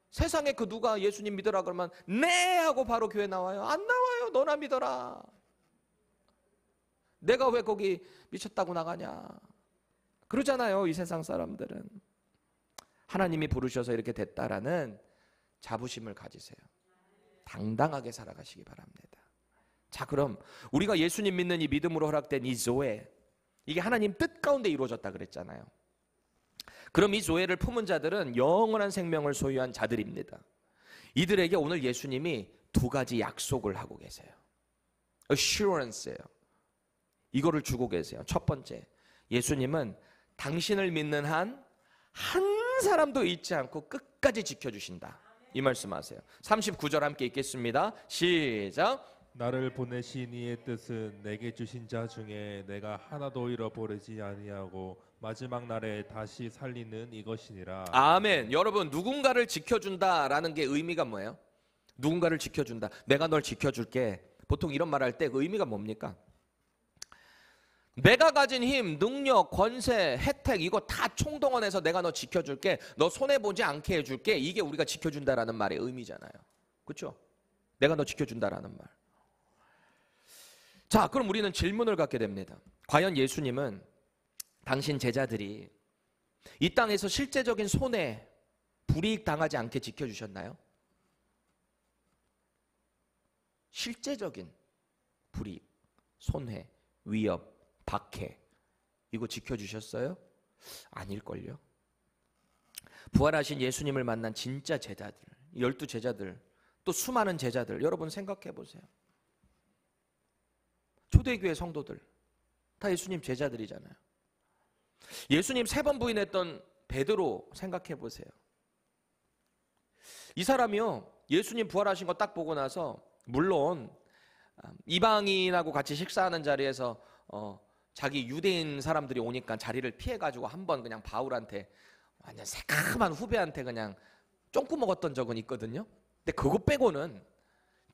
세상에 그 누가 예수님 믿으라 그러면 네 하고 바로 교회 나와요? 안 나와요. 너나 믿어라. 내가 왜 거기 미쳤다고 나가냐, 그러잖아요. 이 세상 사람들은. 하나님이 부르셔서 이렇게 됐다라는 자부심을 가지세요. 당당하게 살아가시기 바랍니다. 자, 그럼 우리가 예수님 믿는 이 믿음으로 허락된 이 조회, 이게 하나님 뜻 가운데 이루어졌다 그랬잖아요. 그럼 이 조회를 품은 자들은 영원한 생명을 소유한 자들입니다. 이들에게 오늘 예수님이 두 가지 약속을 하고 계세요. assurance예요. 이거를 주고 계세요. 첫 번째, 예수님은 당신을 믿는 한 사람도 잊지 않고 끝까지 지켜주신다, 이 말씀하세요. 39절 함께 읽겠습니다. 시작. 나를 보내신 이의 뜻은 내게 주신 자 중에 내가 하나도 잃어버리지 아니하고 마지막 날에 다시 살리는 이것이니라. 아멘. 여러분, 누군가를 지켜준다라는 게 의미가 뭐예요? 누군가를 지켜준다. 내가 널 지켜줄게. 보통 이런 말 할 때 그 의미가 뭡니까? 내가 가진 힘, 능력, 권세, 혜택 이거 다 총동원해서 내가 너 지켜줄게. 너 손해보지 않게 해줄게. 이게 우리가 지켜준다라는 말의 의미잖아요. 그렇죠? 내가 너 지켜준다라는 말. 자, 그럼 우리는 질문을 갖게 됩니다. 과연 예수님은 당신 제자들이 이 땅에서 실제적인 손해, 불이익 당하지 않게 지켜주셨나요? 실제적인 불이익, 손해, 위협, 박해, 이거 지켜주셨어요? 아닐걸요. 부활하신 예수님을 만난 진짜 제자들, 12제자들, 또 수많은 제자들, 여러분 생각해 보세요. 초대교회 성도들 다 예수님 제자들이잖아요. 예수님 3번 부인했던 베드로 생각해 보세요. 이 사람이요, 예수님 부활하신 거 딱 보고 나서 물론 이방인하고 같이 식사하는 자리에서 자기 유대인 사람들이 오니까 자리를 피해가지고 한번 그냥 바울한테, 완전 새카만 후배한테 그냥 쫑꾸 먹었던 적은 있거든요. 근데 그거 빼고는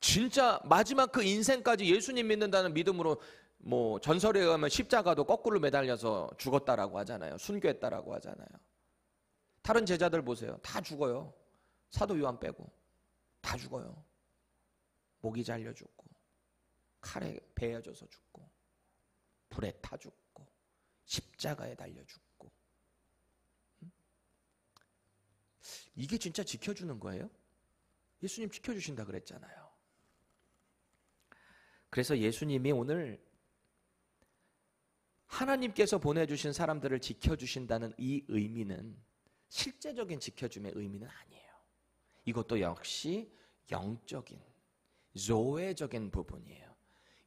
진짜 마지막 그 인생까지 예수님 믿는다는 믿음으로, 뭐 전설에 의하면 십자가도 거꾸로 매달려서 죽었다라고 하잖아요. 순교했다라고 하잖아요. 다른 제자들 보세요. 다 죽어요. 사도 요한 빼고 다 죽어요. 목이 잘려 죽고, 칼에 베어져서 죽고, 불에 타 죽고, 십자가에 달려 죽고. 이게 진짜 지켜주는 거예요? 예수님 지켜주신다 그랬잖아요. 그래서 예수님이 오늘 하나님께서 보내주신 사람들을 지켜주신다는 이 의미는 실제적인 지켜줌의 의미는 아니에요. 이것도 역시 영적인, 조회적인 부분이에요.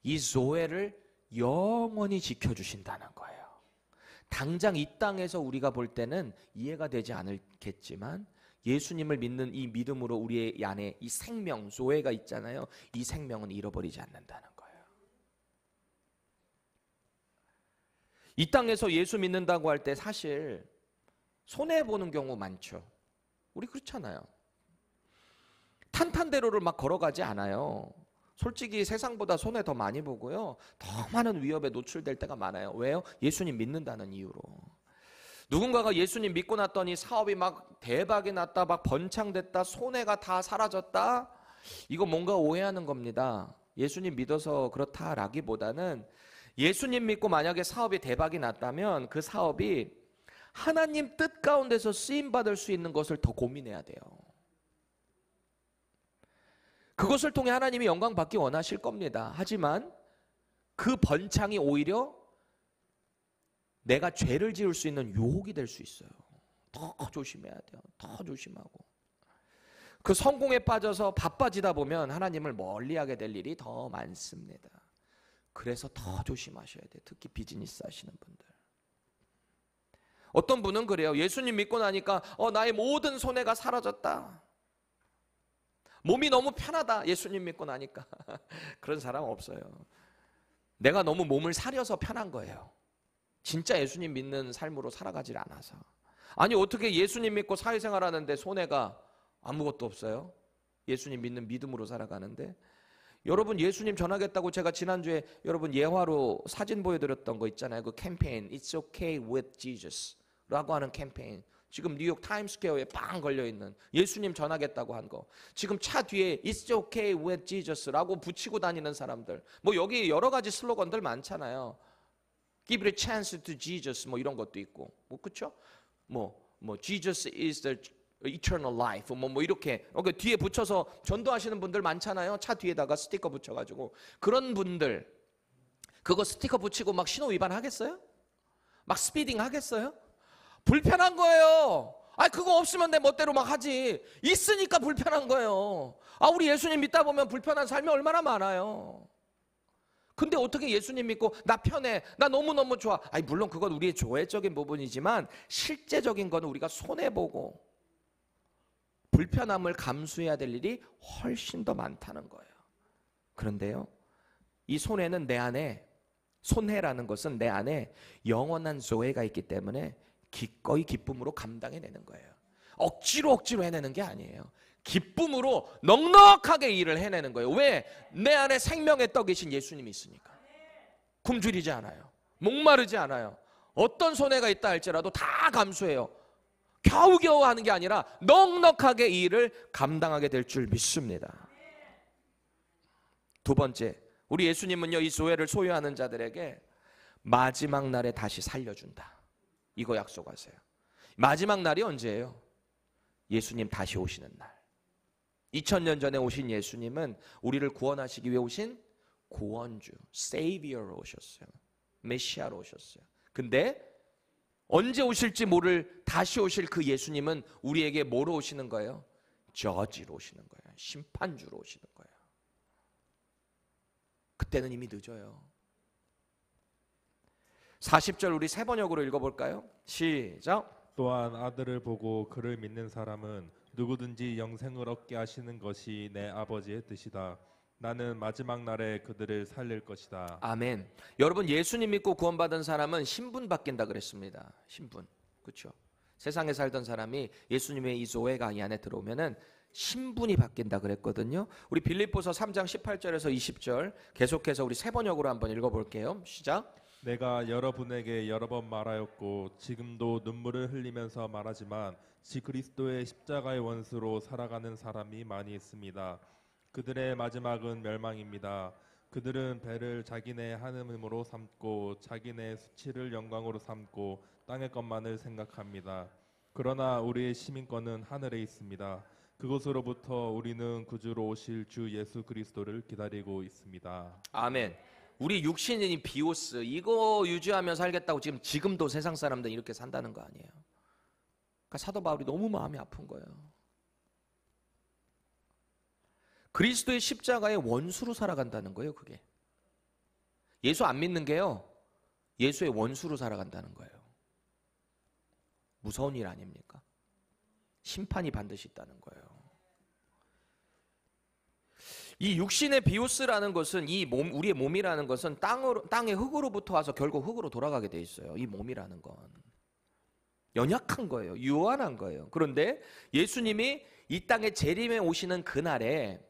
이 조회를 영원히 지켜주신다는 거예요. 당장 이 땅에서 우리가 볼 때는 이해가 되지 않겠지만 예수님을 믿는 이 믿음으로 우리의 안에 이 생명, 조회가 있잖아요. 이 생명은 잃어버리지 않는다는 거예요. 이 땅에서 예수 믿는다고 할 때 사실 손해보는 경우 많죠. 우리 그렇잖아요. 탄탄대로를 막 걸어가지 않아요. 솔직히 세상보다 손해 더 많이 보고요, 더 많은 위협에 노출될 때가 많아요. 왜요? 예수님 믿는다는 이유로. 누군가가 예수님 믿고 났더니 사업이 막 대박이 났다, 막 번창됐다, 손해가 다 사라졌다, 이거 뭔가 오해하는 겁니다. 예수님 믿어서 그렇다라기보다는 예수님 믿고 만약에 사업이 대박이 났다면 그 사업이 하나님 뜻 가운데서 쓰임받을 수 있는 것을 더 고민해야 돼요. 그것을 통해 하나님이 영광 받기 원하실 겁니다. 하지만 그 번창이 오히려 내가 죄를 지을 수 있는 유혹이 될 수 있어요. 더 조심해야 돼요. 더 조심하고. 그 성공에 빠져서 바빠지다 보면 하나님을 멀리하게 될 일이 더 많습니다. 그래서 더 조심하셔야 돼요. 특히 비즈니스 하시는 분들. 어떤 분은 그래요. 예수님 믿고 나니까 나의 모든 손해가 사라졌다. 몸이 너무 편하다. 예수님 믿고 나니까. 그런 사람 없어요. 내가 너무 몸을 사려서 편한 거예요. 진짜 예수님 믿는 삶으로 살아가질 않아서. 아니 어떻게 예수님 믿고 사회생활 하는데 손해가 아무것도 없어요? 예수님 믿는 믿음으로 살아가는데. 여러분 예수님 전하겠다고 제가 지난주에 여러분 예화로 사진 보여드렸던 거 있잖아요. 그 캠페인 It's okay with Jesus 라고 하는 캠페인. 지금 뉴욕 타임스퀘어에 빵 걸려있는 예수님 전하겠다고 한 거. 지금 차 뒤에 It's okay with Jesus라고 붙이고 다니는 사람들. 뭐 여기 여러 가지 슬로건들 많잖아요. Give it a chance to Jesus 뭐 이런 것도 있고. 뭐 그렇죠? 뭐 Jesus is the eternal life 뭐 이렇게 뒤에 붙여서 전도하시는 분들 많잖아요. 차 뒤에다가 스티커 붙여가지고. 그런 분들 그거 스티커 붙이고 막 신호 위반 하겠어요? 막 스피딩 하겠어요? 불편한 거예요. 그거 없으면 내 멋대로 막 하지. 있으니까 불편한 거예요. 우리 예수님 믿다 보면 불편한 삶이 얼마나 많아요. 근데 어떻게 예수님 믿고 나 편해, 나 너무너무 좋아. 물론 그건 우리의 조회적인 부분이지만 실제적인 거는 우리가 손해보고 불편함을 감수해야 될 일이 훨씬 더 많다는 거예요. 그런데요, 이 손해는 내 안에, 손해라는 것은 내 안에 영원한 조회가 있기 때문에 기꺼이 기쁨으로 감당해내는 거예요. 억지로 해내는 게 아니에요. 기쁨으로 넉넉하게 일을 해내는 거예요. 왜? 내 안에 생명의 떡이신 예수님이 있으니까. 굶주리지 않아요. 목마르지 않아요. 어떤 손해가 있다 할지라도 다 감수해요. 겨우겨우 하는 게 아니라 넉넉하게 이 일을 감당하게 될 줄 믿습니다. 두 번째, 우리 예수님은요, 이 조회를 소유하는 자들에게 마지막 날에 다시 살려준다. 이거 약속하세요. 마지막 날이 언제예요? 예수님 다시 오시는 날. 2000년 전에 오신 예수님은 우리를 구원하시기 위해 오신 구원주, 세이비어로 오셨어요. 메시아로 오셨어요. 근데 언제 오실지 모를 다시 오실 그 예수님은 우리에게 뭐로 오시는 거예요? 저지로 오시는 거예요. 심판주로 오시는 거예요. 그때는 이미 늦어요. 40절 우리 세 번역으로 읽어볼까요? 시작. 또한 아들을 보고 그를 믿는 사람은 누구든지 영생을 얻게 하시는 것이 내 아버지의 뜻이다. 나는 마지막 날에 그들을 살릴 것이다. 아멘. 여러분, 예수님 믿고 구원받은 사람은 신분 바뀐다 그랬습니다. 신분. 그렇죠? 세상에 살던 사람이 예수님의 이 조회가 이 안에 들어오면은 신분이 바뀐다 그랬거든요. 우리 빌립보서 3장 18절에서 20절 계속해서 우리 세 번역으로 한번 읽어볼게요. 시작. 내가 여러분에게 여러 번 말하였고 지금도 눈물을 흘리면서 말하지만 그리스도의 십자가의 원수로 살아가는 사람이 많이 있습니다. 그들의 마지막은 멸망입니다. 그들은 배를 자기네 한음으로 삼고 자기네 수치를 영광으로 삼고 땅의 것만을 생각합니다. 그러나 우리의 시민권은 하늘에 있습니다. 그곳으로부터 우리는 구주로 오실 주 예수 그리스도를 기다리고 있습니다. 아멘. 우리 육신인 비오스 이거 유지하며 살겠다고 지금도 세상 사람들은 이렇게 산다는 거 아니에요. 그러니까 사도 바울이 너무 마음이 아픈 거예요. 그리스도의 십자가의 원수로 살아간다는 거예요. 그게 예수 안 믿는 게요, 예수의 원수로 살아간다는 거예요. 무서운 일 아닙니까? 심판이 반드시 있다는 거예요. 이 육신의 비오스라는 것은 이 몸, 우리의 몸이라는 것은 땅의 흙으로부터 와서 결국 흙으로 돌아가게 돼 있어요. 이 몸이라는 건 연약한 거예요. 유한한 거예요. 그런데 예수님이 이 땅에 재림에 오시는 그날에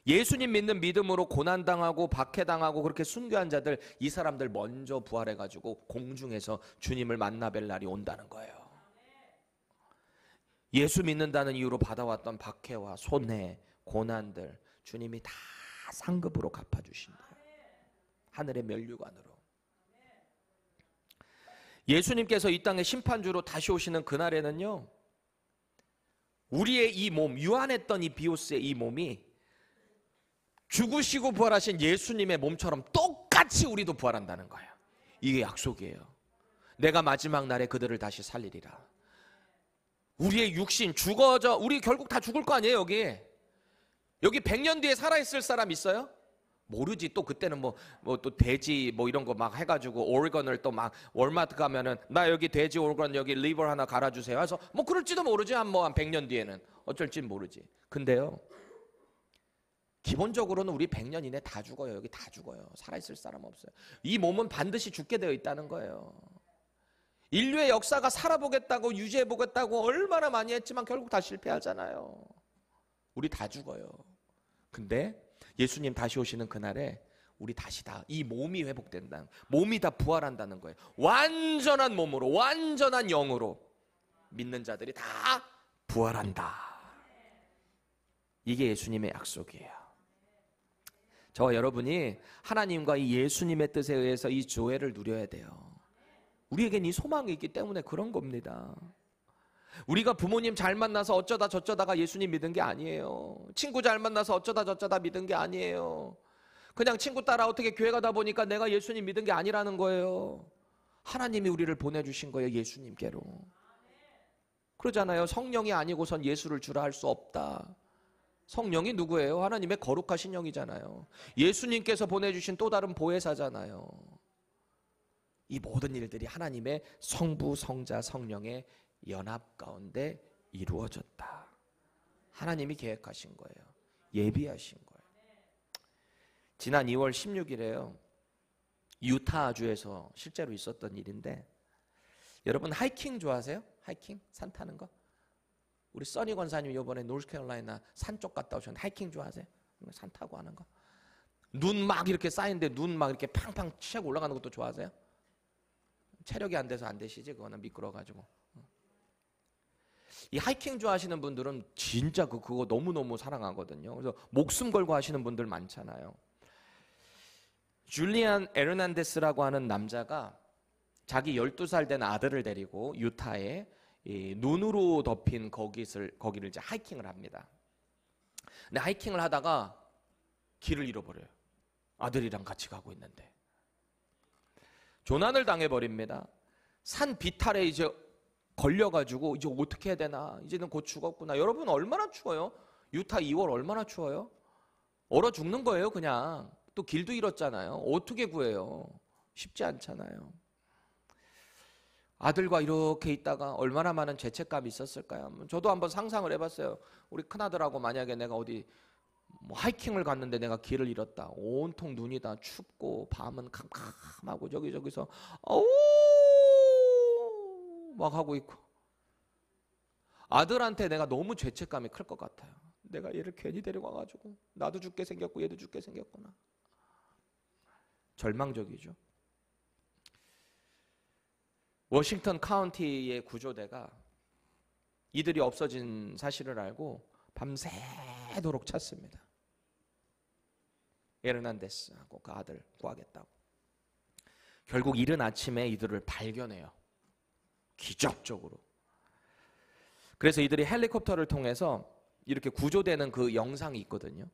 예수님 믿는 믿음으로 고난당하고 박해당하고 그렇게 순교한 자들, 이 사람들 먼저 부활해가지고 공중에서 주님을 만나 뵐 날이 온다는 거예요. 예수 믿는다는 이유로 받아왔던 박해와 손해, 고난들 주님이 다 상급으로 갚아주신대요. 하늘의 면류관으로. 예수님께서 이 땅의 심판주로 다시 오시는 그날에는요, 우리의 이 몸, 유한했던 이 비오스의 이 몸이 죽으시고 부활하신 예수님의 몸처럼 똑같이 우리도 부활한다는 거예요. 이게 약속이에요. 내가 마지막 날에 그들을 다시 살리리라. 우리의 육신 죽어져, 우리 결국 다 죽을 거 아니에요. 여기 100년 뒤에 살아있을 사람 있어요? 모르지. 또 그때는 뭐 또 돼지 뭐 이런 거 막 해가지고 오르건을 또 막 월마트 가면은 나 여기 돼지 오르건 여기 리버 하나 갈아주세요. 그래서 뭐 그럴지도 모르지. 한 100년 뒤에는 어쩔지 모르지. 근데요, 기본적으로는 우리 100년 이내 다 죽어요. 여기 다 죽어요. 살아있을 사람 없어요. 이 몸은 반드시 죽게 되어 있다는 거예요. 인류의 역사가 살아보겠다고 유지해보겠다고 얼마나 많이 했지만 결국 다 실패하잖아요. 우리 다 죽어요. 근데 예수님 다시 오시는 그날에 우리 다시 다 이 몸이 회복된다. 몸이 다 부활한다는 거예요. 완전한 몸으로, 완전한 영으로 믿는 자들이 다 부활한다. 이게 예수님의 약속이에요. 저와 여러분이 하나님과 이 예수님의 뜻에 의해서 이 조회를 누려야 돼요. 우리에겐 이 소망이 있기 때문에 그런 겁니다. 우리가 부모님 잘 만나서 어쩌다 저쩌다가 예수님 믿은 게 아니에요. 친구 잘 만나서 어쩌다 저쩌다 믿은 게 아니에요. 그냥 친구 따라 어떻게 교회 가다 보니까 내가 예수님 믿은 게 아니라는 거예요. 하나님이 우리를 보내주신 거예요. 예수님께로. 그러잖아요. 성령이 아니고선 예수를 주라 할 수 없다. 성령이 누구예요? 하나님의 거룩하신 영이잖아요. 예수님께서 보내주신 또 다른 보혜사잖아요. 이 모든 일들이 하나님의 성부, 성자, 성령의 연합 가운데 이루어졌다. 하나님이 계획하신 거예요. 예비하신 거예요. 지난 2월 16일에요. 유타주에서 실제로 있었던 일인데, 여러분 하이킹 좋아하세요? 하이킹? 산 타는 거? 우리 써니 권사님 이번에 노스캐롤라이나 산 쪽 갔다 오셨는데 하이킹 좋아하세요? 산 타고 하는 거? 눈 막 이렇게 쌓이는데 눈 막 이렇게 팡팡 치고 올라가는 것도 좋아하세요? 체력이 안 돼서 안 되시지? 그거는 미끄러워가지고. 이 하이킹 좋아하시는 분들은 진짜 그거 너무너무 사랑하거든요. 그래서 목숨 걸고 하시는 분들 많잖아요. 줄리안 에르난데스라고 하는 남자가 자기 12살 된 아들을 데리고 유타에 이 눈으로 덮인 거기를 이제 하이킹을 합니다. 근데 하이킹을 하다가 길을 잃어버려요. 아들이랑 같이 가고 있는데 조난을 당해버립니다. 산 비탈에 이제 걸려가지고 이제 어떻게 해야 되나, 이제는 곧 죽었구나. 여러분 얼마나 추워요? 유타 2월 얼마나 추워요? 얼어 죽는 거예요 그냥. 또 길도 잃었잖아요. 어떻게 구해요? 쉽지 않잖아요. 아들과 이렇게 있다가 얼마나 많은 죄책감이 있었을까요? 저도 한번 상상을 해봤어요. 우리 큰아들하고 만약에 내가 어디 뭐 하이킹을 갔는데 내가 길을 잃었다. 온통 눈이 다 춥고 밤은 캄캄하고 저기서 아우 막 하고 있고, 아들한테 내가 너무 죄책감이 클 것 같아요. 내가 얘를 괜히 데려가가지고 나도 죽게 생겼고 얘도 죽게 생겼구나. 절망적이죠. 워싱턴 카운티의 구조대가 이들이 없어진 사실을 알고 밤새도록 찾습니다. 에르난데스하고 그 아들 구하겠다고. 결국 이른 아침에 이들을 발견해요. 기적적으로. 그래서 이들이 헬리콥터를 통해서 이렇게 구조되는 그 영상이 있거든요.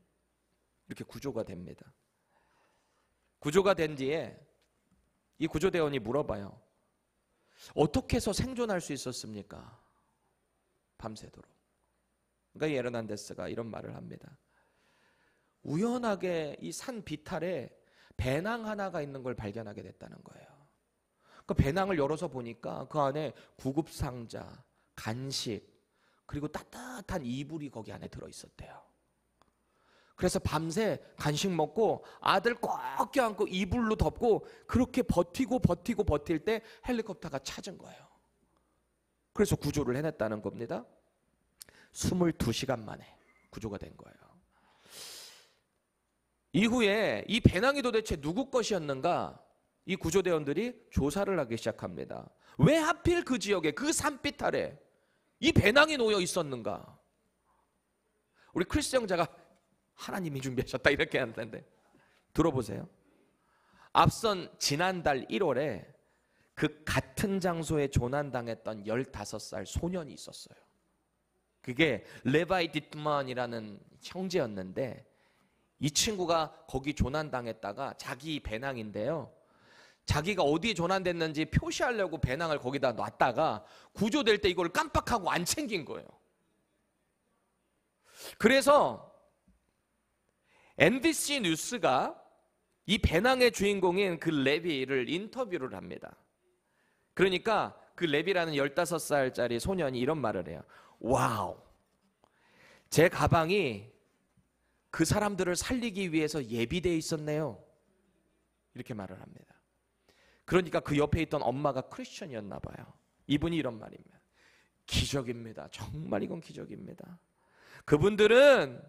이렇게 구조가 됩니다. 구조가 된 뒤에 이 구조대원이 물어봐요. 어떻게 해서 생존할 수 있었습니까? 밤새도록. 그러니까 에르난데스가 이런 말을 합니다. 우연하게 이 산 비탈에 배낭 하나가 있는 걸 발견하게 됐다는 거예요. 그 배낭을 열어서 보니까 그 안에 구급상자, 간식, 그리고 따뜻한 이불이 거기 안에 들어있었대요. 그래서 밤새 간식 먹고 아들 꼭 껴안고 이불로 덮고 그렇게 버틸 때 헬리콥터가 찾은 거예요. 그래서 구조를 해냈다는 겁니다. 22시간 만에 구조가 된 거예요. 이후에 이 배낭이 도대체 누구 것이었는가, 이 구조대원들이 조사를 하기 시작합니다. 왜 하필 그 지역에, 그 산빛 아래 이 배낭이 놓여 있었는가? 우리 크리스 형제가 하나님이 준비하셨다 이렇게 하는데, 들어보세요. 앞선 지난달 1월에 그 같은 장소에 조난당했던 15살 소년이 있었어요. 그게 레바이 디트만이라는 형제였는데, 이 친구가 거기 조난당했다가 자기 배낭인데요, 자기가 어디에 조난됐는지 표시하려고 배낭을 거기다 놨다가 구조될 때 이걸 깜빡하고 안 챙긴 거예요. 그래서 NBC 뉴스가 이 배낭의 주인공인 그 레비를 인터뷰를 합니다. 그러니까 그 레비라는 15살짜리 소년이 이런 말을 해요. 와우, 제 가방이 그 사람들을 살리기 위해서 예비되어 있었네요. 이렇게 말을 합니다. 그러니까 그 옆에 있던 엄마가 크리스천이었나 봐요. 이분이 이런 말입니다. 기적입니다. 정말 이건 기적입니다. 그분들은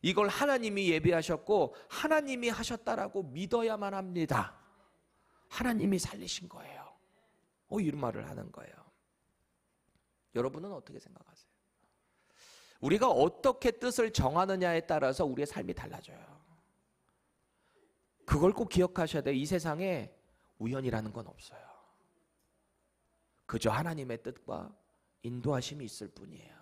이걸 하나님이 예비하셨고 하나님이 하셨다라고 믿어야만 합니다. 하나님이 살리신 거예요. 이런 말을 하는 거예요. 여러분은 어떻게 생각하세요? 우리가 어떻게 뜻을 정하느냐에 따라서 우리의 삶이 달라져요. 그걸 꼭 기억하셔야 돼요. 이 세상에 우연이라는 건 없어요. 그저 하나님의 뜻과 인도하심이 있을 뿐이에요.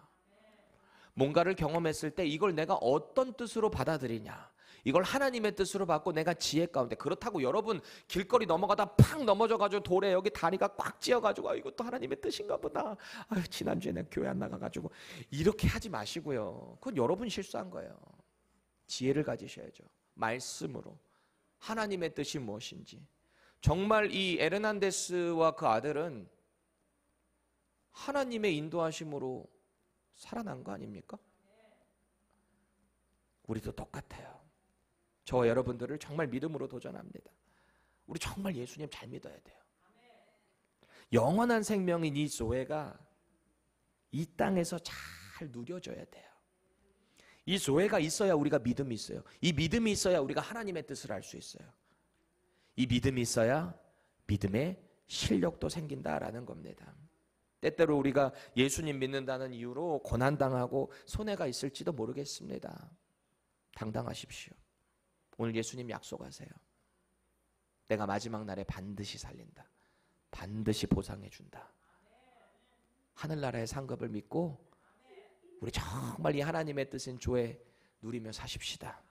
뭔가를 경험했을 때 이걸 내가 어떤 뜻으로 받아들이냐, 이걸 하나님의 뜻으로 받고 내가 지혜 가운데, 그렇다고 여러분 길거리 넘어가다 팍 넘어져가지고 돌에 여기 다리가 꽉 찧어가지고 이것도 하나님의 뜻인가 보다, 지난주에 내가 교회 안 나가가지고, 이렇게 하지 마시고요. 그건 여러분 실수한 거예요. 지혜를 가지셔야죠. 말씀으로 하나님의 뜻이 무엇인지. 정말 이 에르난데스와 그 아들은 하나님의 인도하심으로 살아난 거 아닙니까? 우리도 똑같아요. 저와 여러분들을 정말 믿음으로 도전합니다. 우리 정말 예수님 잘 믿어야 돼요. 영원한 생명인 이 조회가 이 땅에서 잘 누려져야 돼요. 이 조회가 있어야 우리가 믿음이 있어요. 이 믿음이 있어야 우리가 하나님의 뜻을 알 수 있어요. 이 믿음이 있어야 믿음의 실력도 생긴다라는 겁니다. 때때로 우리가 예수님 믿는다는 이유로 고난당하고 손해가 있을지도 모르겠습니다. 당당하십시오. 오늘 예수님 약속하세요. 내가 마지막 날에 반드시 살린다. 반드시 보상해 준다. 하늘나라의 상급을 믿고 우리 정말 이 하나님의 뜻인 조에 누리며 사십시다.